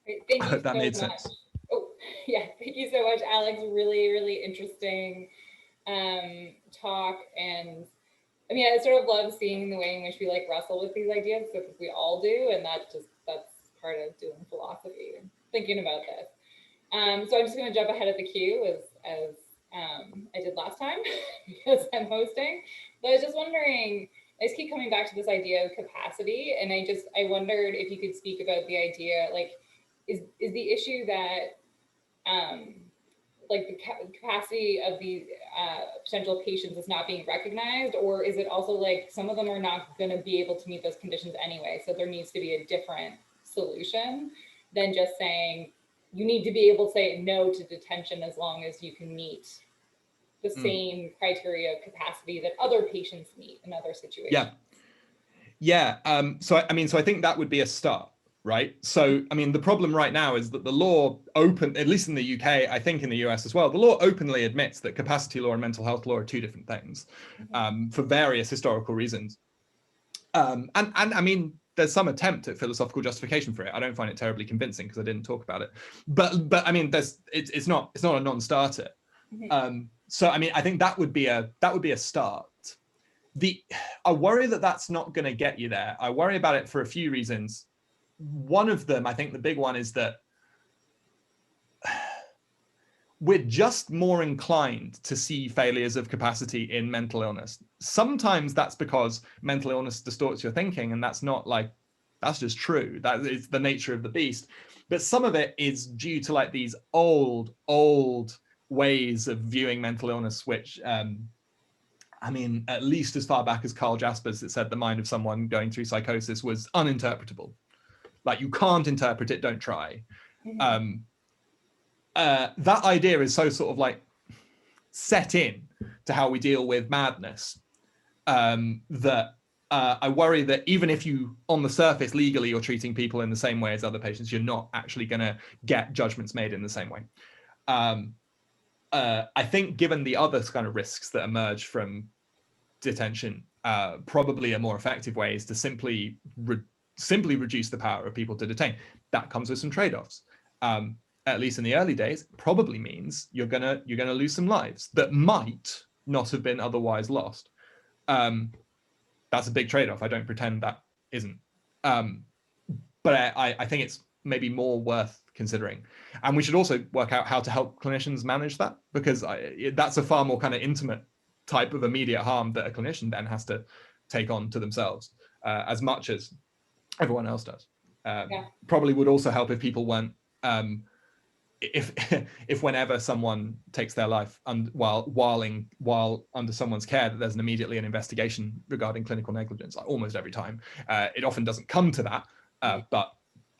Great. Thank you. I hope that made sense. Oh, yeah, thank you so much, Alex. Really, really interesting talk. And I mean, I sort of love seeing the way in which we like wrestle with these ideas, because we all do, and that's part of doing philosophy and thinking about this. So I'm just going to jump ahead of the queue as I did last time because I'm hosting. But I was just wondering, I just keep coming back to this idea of capacity, and I wondered if you could speak about the idea, like, is the issue that like the capacity of these potential patients is not being recognized, or is it also like some of them are not going to be able to meet those conditions anyway, so there needs to be a different solution than just saying you need to be able to say no to detention as long as you can meet the same criteria of capacity that other patients meet in other situations? Yeah. So I think that would be a start, right? So, I mean, the problem right now is that the law at least in the UK, I think in the US as well, the law openly admits that capacity law and mental health law are two different things, for various historical reasons. And I mean, there's some attempt at philosophical justification for it. I don't find it terribly convincing because I didn't talk about it. But I mean, it's not a non-starter. So I mean, I think that would be a start. I worry that that's not going to get you there. I worry about it for a few reasons. One of them, I think the big one, is that we're just more inclined to see failures of capacity in mental illness. Sometimes that's because mental illness distorts your thinking, and that's just true. That is the nature of the beast. But some of it is due to like these old ways of viewing mental illness, which I mean, at least as far back as Carl Jaspers, it said the mind of someone going through psychosis was uninterpretable. Like, you can't interpret it, don't try. That idea is so sort of like set in to how we deal with madness that I worry that even if you, on the surface, legally, you're treating people in the same way as other patients, you're not actually going to get judgments made in the same way. I think given the other kind of risks that emerge from detention, probably a more effective way is to simply reduce the power of people to detain. That comes with some trade-offs. At least in the early days, probably means you're gonna lose some lives that might not have been otherwise lost. That's a big trade-off. I don't pretend that isn't. But I think it's maybe more worth considering. And we should also work out how to help clinicians manage that, because that's a far more kind of intimate type of immediate harm that a clinician then has to take on to themselves, as much as everyone else does. Probably would also help if people weren't, if whenever someone takes their life while under someone's care, that there's immediately an investigation regarding clinical negligence, like almost every time. It often doesn't come to that, but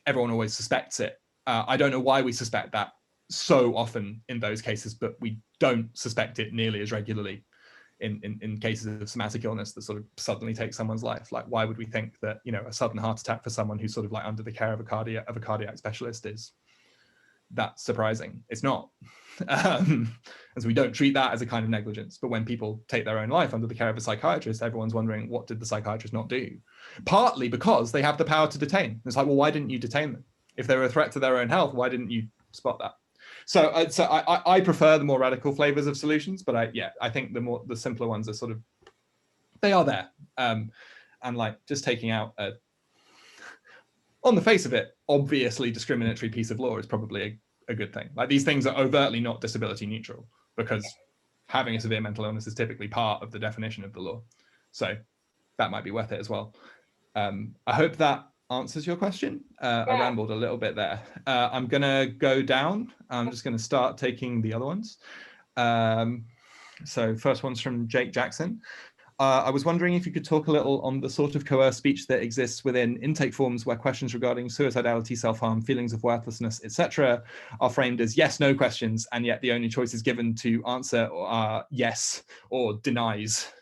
everyone always suspects it. I don't know why we suspect that so often in those cases, but we don't suspect it nearly as regularly in cases of somatic illness that sort of suddenly takes someone's life. Like, why would we think that, you know, a sudden heart attack for someone who's sort of like under the care of a cardiac specialist is that surprising? It's not. And so we don't treat that as a kind of negligence. But when people take their own life under the care of a psychiatrist, everyone's wondering, what did the psychiatrist not do? Partly because they have the power to detain. It's like, well, why didn't you detain them? If they were a threat to their own health, why didn't you spot that? So I prefer the more radical flavors of solutions, but I think the simpler ones are sort of, they are there. And like just taking out on the face of it, obviously discriminatory piece of law is probably a good thing. Like, these things are overtly not disability neutral, because having a severe mental illness is typically part of the definition of the law. So that might be worth it as well. I hope that answers your question. I rambled a little bit there. I'm gonna go down. I'm just gonna start taking the other ones. So first one's from Jake Jackson. I was wondering if you could talk a little on the sort of coerced speech that exists within intake forms where questions regarding suicidality, self-harm, feelings of worthlessness, etc. are framed as yes/no questions, and yet the only choices given to answer are yes or denies.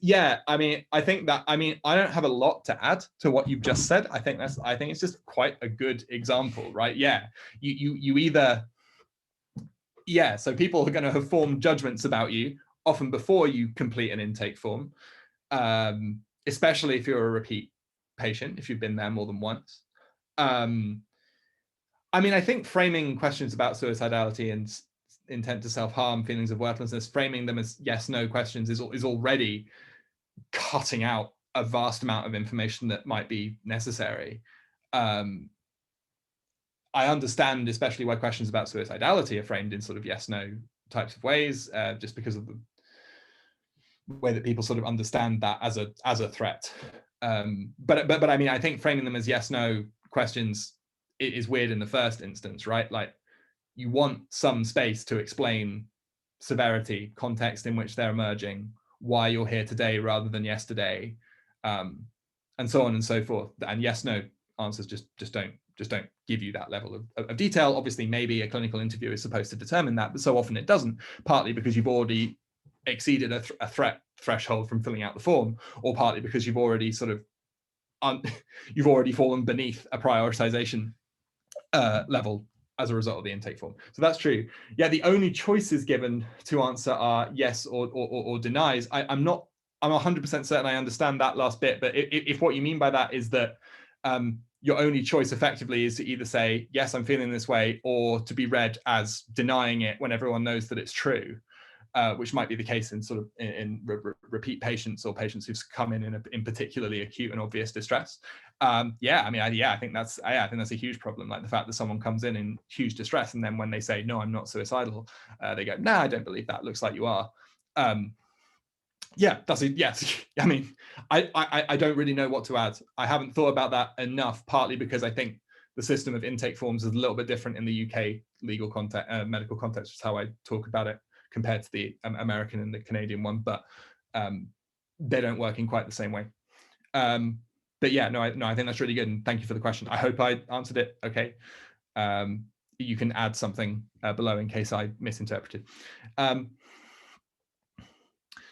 Yeah, I mean, I don't have a lot to add to what you've just said. I think it's just quite a good example, right? Yeah, you either, yeah, so people are going to have formed judgments about you often before you complete an intake form, especially if you're a repeat patient, if you've been there more than once. I mean, I think framing questions about suicidality and intent to self-harm, feelings of worthlessness, framing them as yes/no questions is already cutting out a vast amount of information that might be necessary. I understand especially why questions about suicidality are framed in sort of yes/no types of ways, just because of the way that people sort of understand that as a threat. But I mean, I think framing them as yes/no questions is weird in the first instance, right? Like, you want some space to explain severity, context in which they're emerging, why you're here today rather than yesterday, and so on and so forth. And yes/no answers just don't give you that level of detail. Obviously, maybe a clinical interview is supposed to determine that, but so often it doesn't, partly because you've already exceeded a threat threshold from filling out the form, or partly because you've already sort of you've already fallen beneath a prioritization level as a result of the intake form. So that's true. Yeah, the only choices given to answer are yes or denies. I'm 100% certain I understand that last bit, but if what you mean by that is that your only choice effectively is to either say, yes, I'm feeling this way, or to be read as denying it when everyone knows that it's true, which might be the case in sort of repeat patients or patients who've come in particularly acute and obvious distress. Yeah, I mean, I think that's a huge problem. Like, the fact that someone comes in huge distress, and then when they say, no, I'm not suicidal, they go, nah, I don't believe that. Looks like you are. Yeah, yes. I mean, I don't really know what to add. I haven't thought about that enough, partly because I think the system of intake forms is a little bit different in the UK legal context, medical context, which is how I talk about it, compared to the American and the Canadian one, but they don't work in quite the same way. But yeah, no, I think that's really good, and thank you for the question. I hope I answered it okay. You can add something below in case I misinterpreted.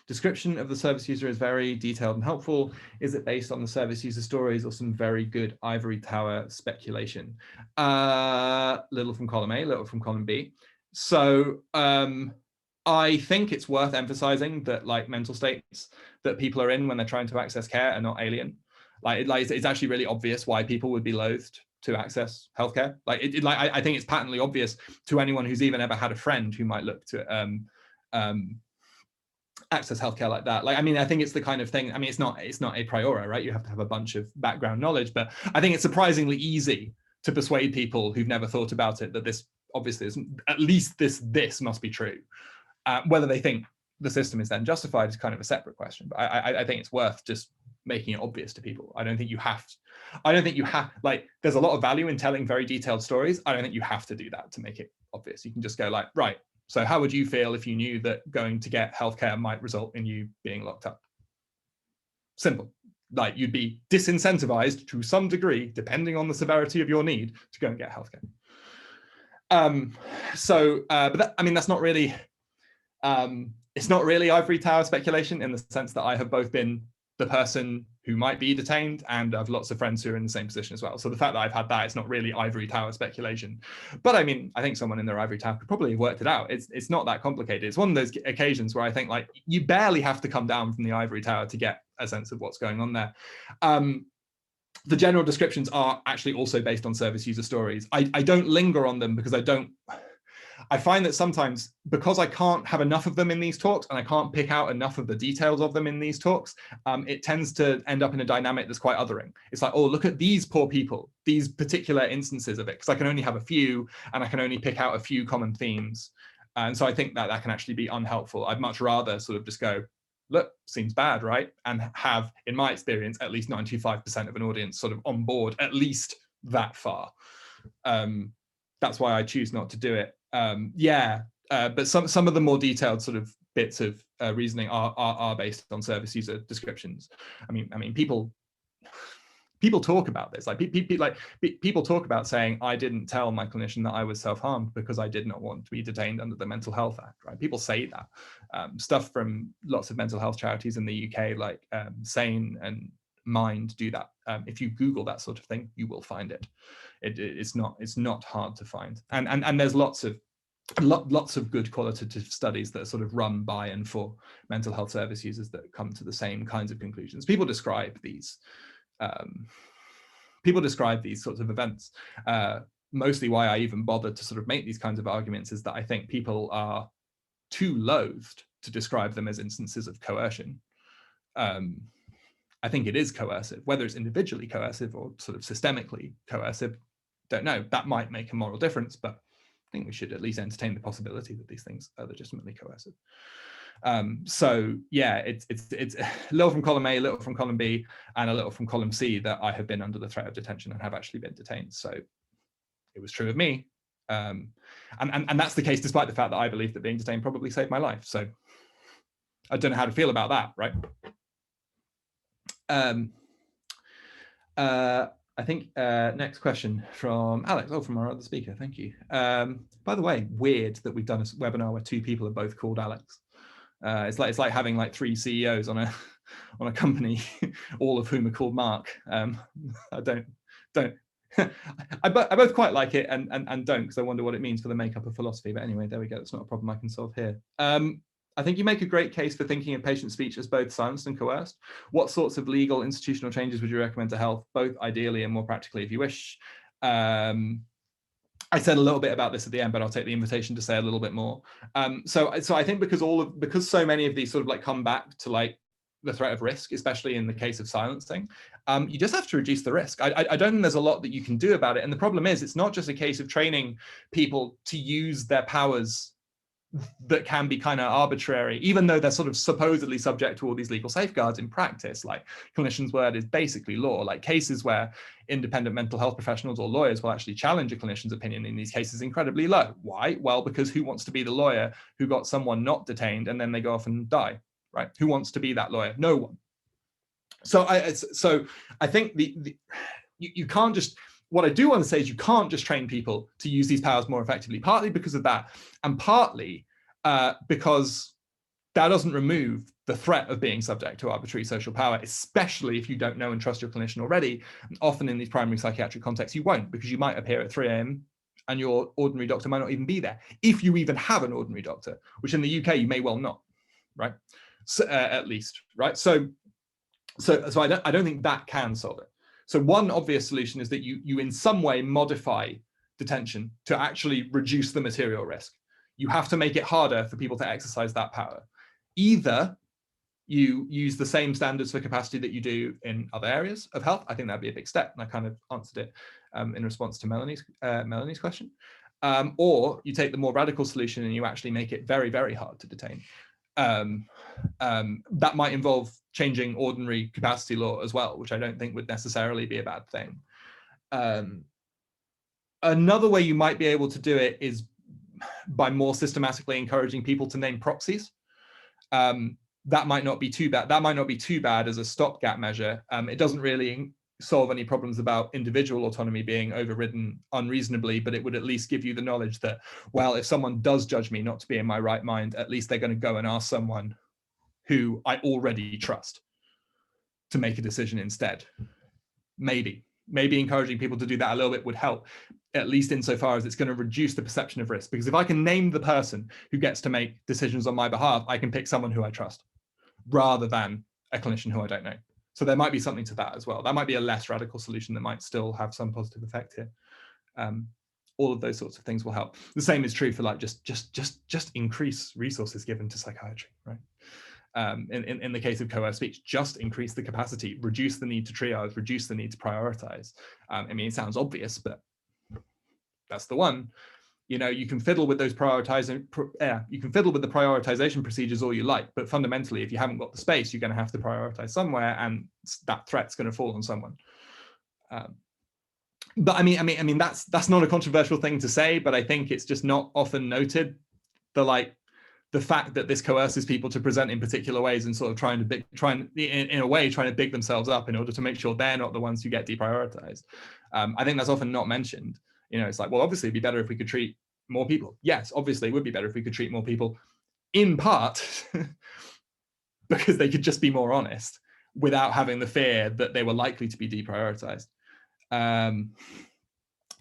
Description of the service user is very detailed and helpful. Is it based on the service user stories or some very good ivory tower speculation? Little from column A, little from column B. So I think it's worth emphasizing that like mental states that people are in when they're trying to access care are not alien. Like it's actually really obvious why people would be loathed to access healthcare. I think it's patently obvious to anyone who's even ever had a friend who might look to access healthcare like that. Like, I mean, I think it's the kind of thing, I mean, it's not a priori, right? You have to have a bunch of background knowledge, but I think it's surprisingly easy to persuade people who've never thought about it that this obviously isn't, at least this must be true. Whether they think the system is then justified is kind of a separate question, but I think it's worth just making it obvious to people. I don't think you have, like, there's a lot of value in telling very detailed stories. I don't think you have to do that to make it obvious. You can just go like, right, so how would you feel if you knew that going to get healthcare might result in you being locked up? Simple. Like, you'd be disincentivized to some degree, depending on the severity of your need, to go and get healthcare. But that, I mean, that's not really, it's not really ivory tower speculation in the sense that I have both been the person who might be detained and I have lots of friends who are in the same position as well. So the fact that I've had that, it's not really ivory tower speculation. But I mean, I think someone in their ivory tower could probably have worked it out. It's not that complicated. It's one of those occasions where I think like you barely have to come down from the ivory tower to get a sense of what's going on there. The general descriptions are actually also based on service user stories. I don't linger on them because I find that sometimes, because I can't have enough of them in these talks and I can't pick out enough of the details of them in these talks, it tends to end up in a dynamic that's quite othering. It's like, oh, look at these poor people, these particular instances of it, because I can only have a few and I can only pick out a few common themes. And so I think that that can actually be unhelpful. I'd much rather sort of just go, look, seems bad, right? And have, in my experience, at least 95% of an audience sort of on board, at least that far. That's why I choose not to do it. But some of the more detailed sort of bits of reasoning are based on service user descriptions. I mean, people talk about this. Like people talk about saying, I didn't tell my clinician that I was self-harmed because I did not want to be detained under the Mental Health Act. Right? People say that. Stuff from lots of mental health charities in the UK, like Sane and Mind, do that. If you Google that sort of thing, you will find it. It's not hard to find, and there's lots of good qualitative studies that are sort of run by and for mental health service users that come to the same kinds of conclusions. People describe these sorts of events. Mostly why I even bothered to sort of make these kinds of arguments is that I think people are too loathed to describe them as instances of coercion. I think it is coercive, whether it's individually coercive or sort of systemically coercive, don't know. That might make a moral difference, but I think we should at least entertain the possibility that these things are legitimately coercive. So yeah, it's a little from column A, a little from column B, and a little from column C that I have been under the threat of detention and have actually been detained. So it was true of me. And that's the case despite the fact that I believe that being detained probably saved my life. So I don't know how to feel about that, right? I think next question from Alex, from our other speaker, thank you. By the way, weird that we've done a webinar where two people are both called Alex. It's like having like 3 CEOs on a company, all of whom are called Mark. I don't. I both quite like it and don't, because I wonder what it means for the makeup of philosophy. But anyway, there we go. It's not a problem I can solve here. I think you make a great case for thinking of patient speech as both silenced and coerced. What sorts of legal institutional changes would you recommend to health, both ideally and more practically if you wish? I said a little bit about this at the end, but I'll take the invitation to say a little bit more. So I think because so many of these sort of like come back to like the threat of risk, especially in the case of silencing, you just have to reduce the risk. I don't think there's a lot that you can do about it. And the problem is, it's not just a case of training people to use their powers that can be kind of arbitrary, even though they're sort of supposedly subject to all these legal safeguards. In practice, like, clinician's word is basically law. Like, cases where independent mental health professionals or lawyers will actually challenge a clinician's opinion in these cases incredibly low. Why? Well, because who wants to be the lawyer who got someone not detained and then they go off and die, right? Who wants to be that lawyer? No one. So I think you can't just, what I do want to say is you can't just train people to use these powers more effectively, partly because of that, and partly because that doesn't remove the threat of being subject to arbitrary social power, especially if you don't know and trust your clinician already. And often in these primary psychiatric contexts, you won't, because you might appear at 3 a.m. and your ordinary doctor might not even be there, if you even have an ordinary doctor, which in the UK you may well not, right? So, at least, right? So I don't think that can solve it. So one obvious solution is that you in some way modify detention to actually reduce the material risk. You have to make it harder for people to exercise that power. Either you use the same standards for capacity that you do in other areas of health. I think that'd be a big step, and I kind of answered it in response to Melanie's question. Or you take the more radical solution and you actually make it very, very hard to detain. That might involve changing ordinary capacity law as well, which I don't think would necessarily be a bad thing. Another way you might be able to do it is by more systematically encouraging people to name proxies. That might not be too bad. That might not be too bad as a stopgap measure. It doesn't really solve any problems about individual autonomy being overridden unreasonably, but it would at least give you the knowledge that, well, if someone does judge me not to be in my right mind, at least they're going to go and ask someone who I already trust to make a decision instead. Maybe encouraging people to do that a little bit would help, at least insofar as it's going to reduce the perception of risk. Because if I can name the person who gets to make decisions on my behalf, I can pick someone who I trust rather than a clinician who I don't know. So there might be something to that as well. That might be a less radical solution that might still have some positive effect here. All of those sorts of things will help. The same is true for like just increase resources given to psychiatry, right? In the case of coerced speech, just increase the capacity, reduce the need to triage, reduce the need to prioritize. I mean, it sounds obvious, but that's the one. You know, you can fiddle with those you can fiddle with the prioritization procedures all you like, but fundamentally, if you haven't got the space, you're going to have to prioritize somewhere, and that threat's going to fall on someone. But I mean, that's not a controversial thing to say, but I think it's just not often noted. The fact that this coerces people to present in particular ways and sort of trying to big themselves up in order to make sure they're not the ones who get deprioritized. I think that's often not mentioned. You know, it's like, well, obviously it'd be better if we could treat more people. Yes, obviously it would be better if we could treat more people, in part because they could just be more honest without having the fear that they were likely to be deprioritized.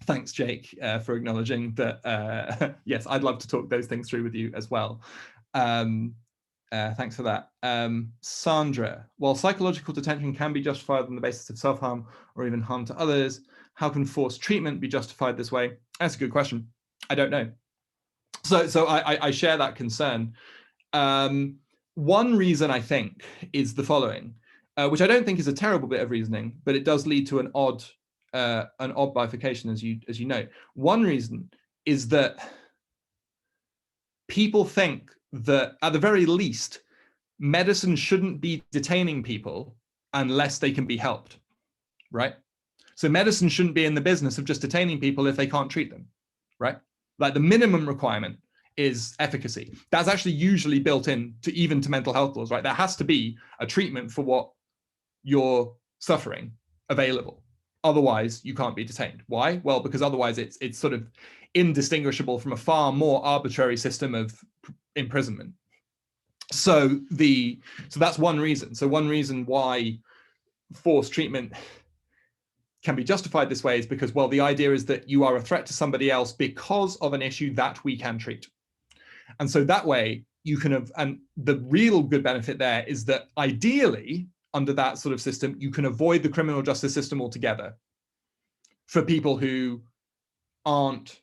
Thanks, Jake, for acknowledging that. Yes, I'd love to talk those things through with you as well. Thanks for that. Sandra, while psychological detention can be justified on the basis of self-harm or even harm to others, how can forced treatment be justified this way? That's a good question. I don't know. So I share that concern. One reason I think is the following, which I don't think is a terrible bit of reasoning, but it does lead to an odd bifurcation, as you know. One reason is that people think that at the very least, medicine shouldn't be detaining people unless they can be helped, right? So medicine shouldn't be in the business of just detaining people if they can't treat them, right? Like the minimum requirement is efficacy. That's actually usually built in to even to mental health laws, right? There has to be a treatment for what you're suffering available. Otherwise, you can't be detained. Why? Well, because otherwise it's sort of indistinguishable from a far more arbitrary system of imprisonment. So that's one reason. So one reason why forced treatment can be justified this way is because, well, the idea is that you are a threat to somebody else because of an issue that we can treat. And so that way you can have, and the real good benefit there is that ideally, under that sort of system, you can avoid the criminal justice system altogether for people who aren't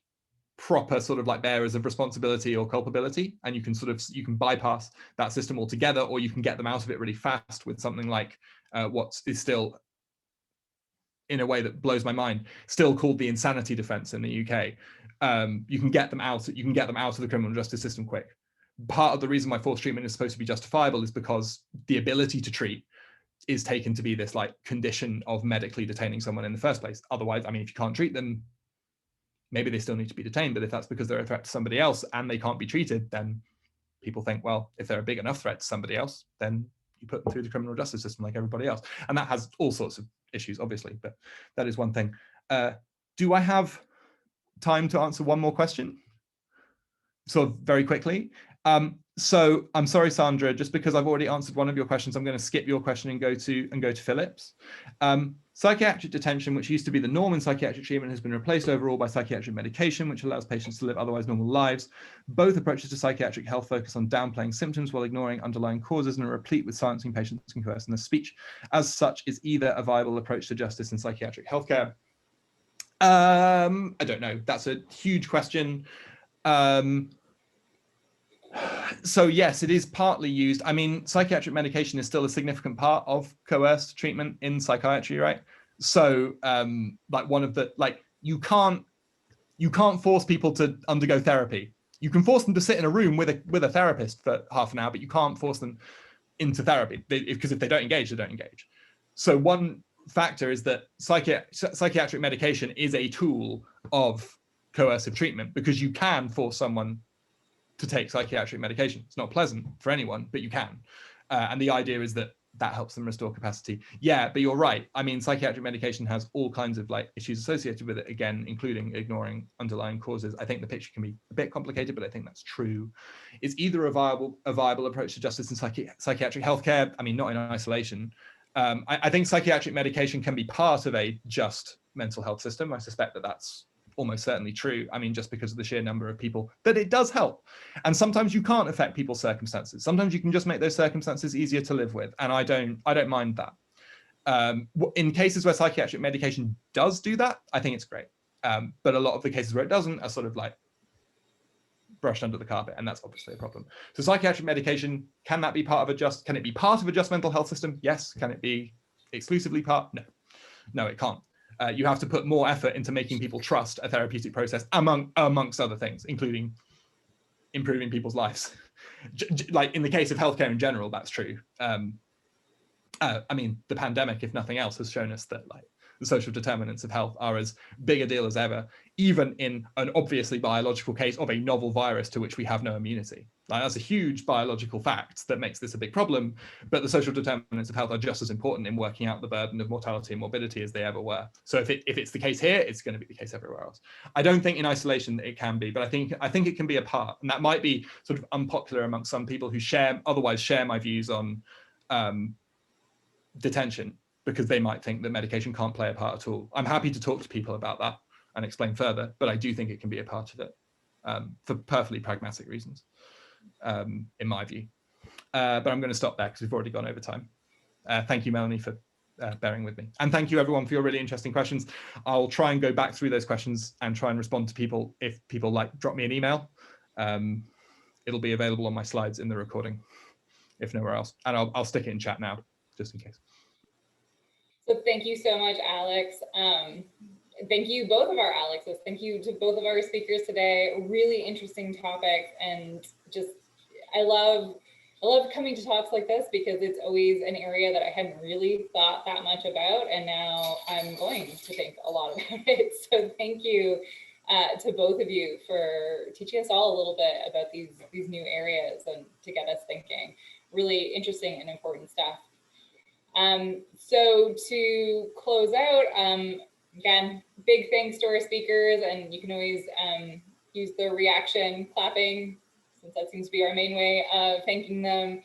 proper sort of like bearers of responsibility or culpability, and you can bypass that system altogether, or you can get them out of it really fast with something like what is still, in a way that blows my mind, still called the insanity defense in the UK. You can get them out of the criminal justice system quick. Part of the reason why forced treatment is supposed to be justifiable is because the ability to treat is taken to be this like condition of medically detaining someone in the first place. Otherwise, I mean, if you can't treat them, maybe they still need to be detained, but if that's because they're a threat to somebody else and they can't be treated, then people think, well, if they're a big enough threat to somebody else, then you put them through the criminal justice system like everybody else. And that has all sorts of issues, obviously, but that is one thing. Do I have time to answer one more question? So very quickly. So I'm sorry, Sandra, just because I've already answered one of your questions, I'm going to skip your question and go to Philip's. Psychiatric detention, which used to be the norm in psychiatric treatment, has been replaced overall by psychiatric medication, which allows patients to live otherwise normal lives. Both approaches to psychiatric health focus on downplaying symptoms while ignoring underlying causes and are replete with silencing patients and coercing their speech. As such, is either a viable approach to justice in psychiatric healthcare? I don't know. That's a huge question. So yes, it is partly used. I mean, psychiatric medication is still a significant part of coerced treatment in psychiatry, right? So like one of the, like, you can't force people to undergo therapy. You can force them to sit in a room with a therapist for half an hour, but you can't force them into therapy, because if they don't engage, they don't engage. So one factor is that psychiatric medication is a tool of coercive treatment, because you can force someone to take psychiatric medication. It's not pleasant for anyone, but you can. And the idea is that helps them restore capacity. Yeah, but you're right. I mean, psychiatric medication has all kinds of like issues associated with it, again, including ignoring underlying causes. I think the picture can be a bit complicated, but I think that's true. It's either a viable approach to justice in psychiatric healthcare. I mean, not in isolation. I think psychiatric medication can be part of a just mental health system. I suspect that that's almost certainly true. I mean, just because of the sheer number of people that it does help. And sometimes you can't affect people's circumstances. Sometimes you can just make those circumstances easier to live with. And I don't mind that. In cases where psychiatric medication does do that, I think it's great. But a lot of the cases where it doesn't are sort of like brushed under the carpet, and that's obviously a problem. So psychiatric medication, can it be part of a just mental health system? Yes. Can it be exclusively part? No, it can't. You have to put more effort into making people trust a therapeutic process, amongst other things, including improving people's lives. Like in the case of healthcare in general, that's true. I mean, the pandemic, if nothing else, has shown us that like the social determinants of health are as big a deal as ever, even in an obviously biological case of a novel virus to which we have no immunity. Like, that's a huge biological fact that makes this a big problem, but the social determinants of health are just as important in working out the burden of mortality and morbidity as they ever were. So if it's the case here, it's going to be the case everywhere else. I don't think in isolation it can be, but I think it can be a part, and that might be sort of unpopular amongst some people who otherwise share my views on detention, because they might think that medication can't play a part at all. I'm happy to talk to people about that and explain further, but I do think it can be a part of it for perfectly pragmatic reasons, in my view. But I'm going to stop there because we've already gone over time. Thank you, Melanie, for bearing with me. And thank you, everyone, for your really interesting questions. I'll try and go back through those questions and try and respond to people. If people drop me an email, it'll be available on my slides in the recording, if nowhere else. And I'll stick it in chat now, just in case. So thank you so much, Alex. Thank you, both of our Alexes. Thank you to both of our speakers today. Really interesting topics, and just I love coming to talks like this because it's always an area that I hadn't really thought that much about, and now I'm going to think a lot about it. So thank you to both of you for teaching us all a little bit about these new areas and to get us thinking. Really interesting and important stuff. So to close out, again, big thanks to our speakers, and you can always use the reaction clapping, since that seems to be our main way of thanking them.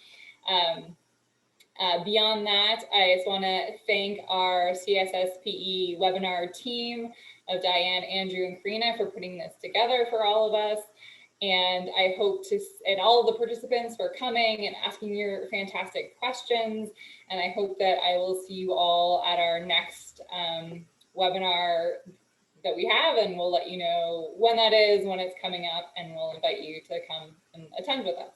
Beyond that, I just want to thank our CSSPE webinar team of Diane, Andrew, and Karina for putting this together for all of us. And I hope and all of the participants for coming and asking your fantastic questions. And I hope that I will see you all at our next webinar that we have, and we'll let you know when that is, when it's coming up, and we'll invite you to come and attend with us.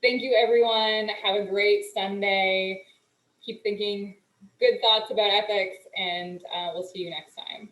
Thank you, everyone. Have a great Sunday. Keep thinking good thoughts about ethics, and we'll see you next time.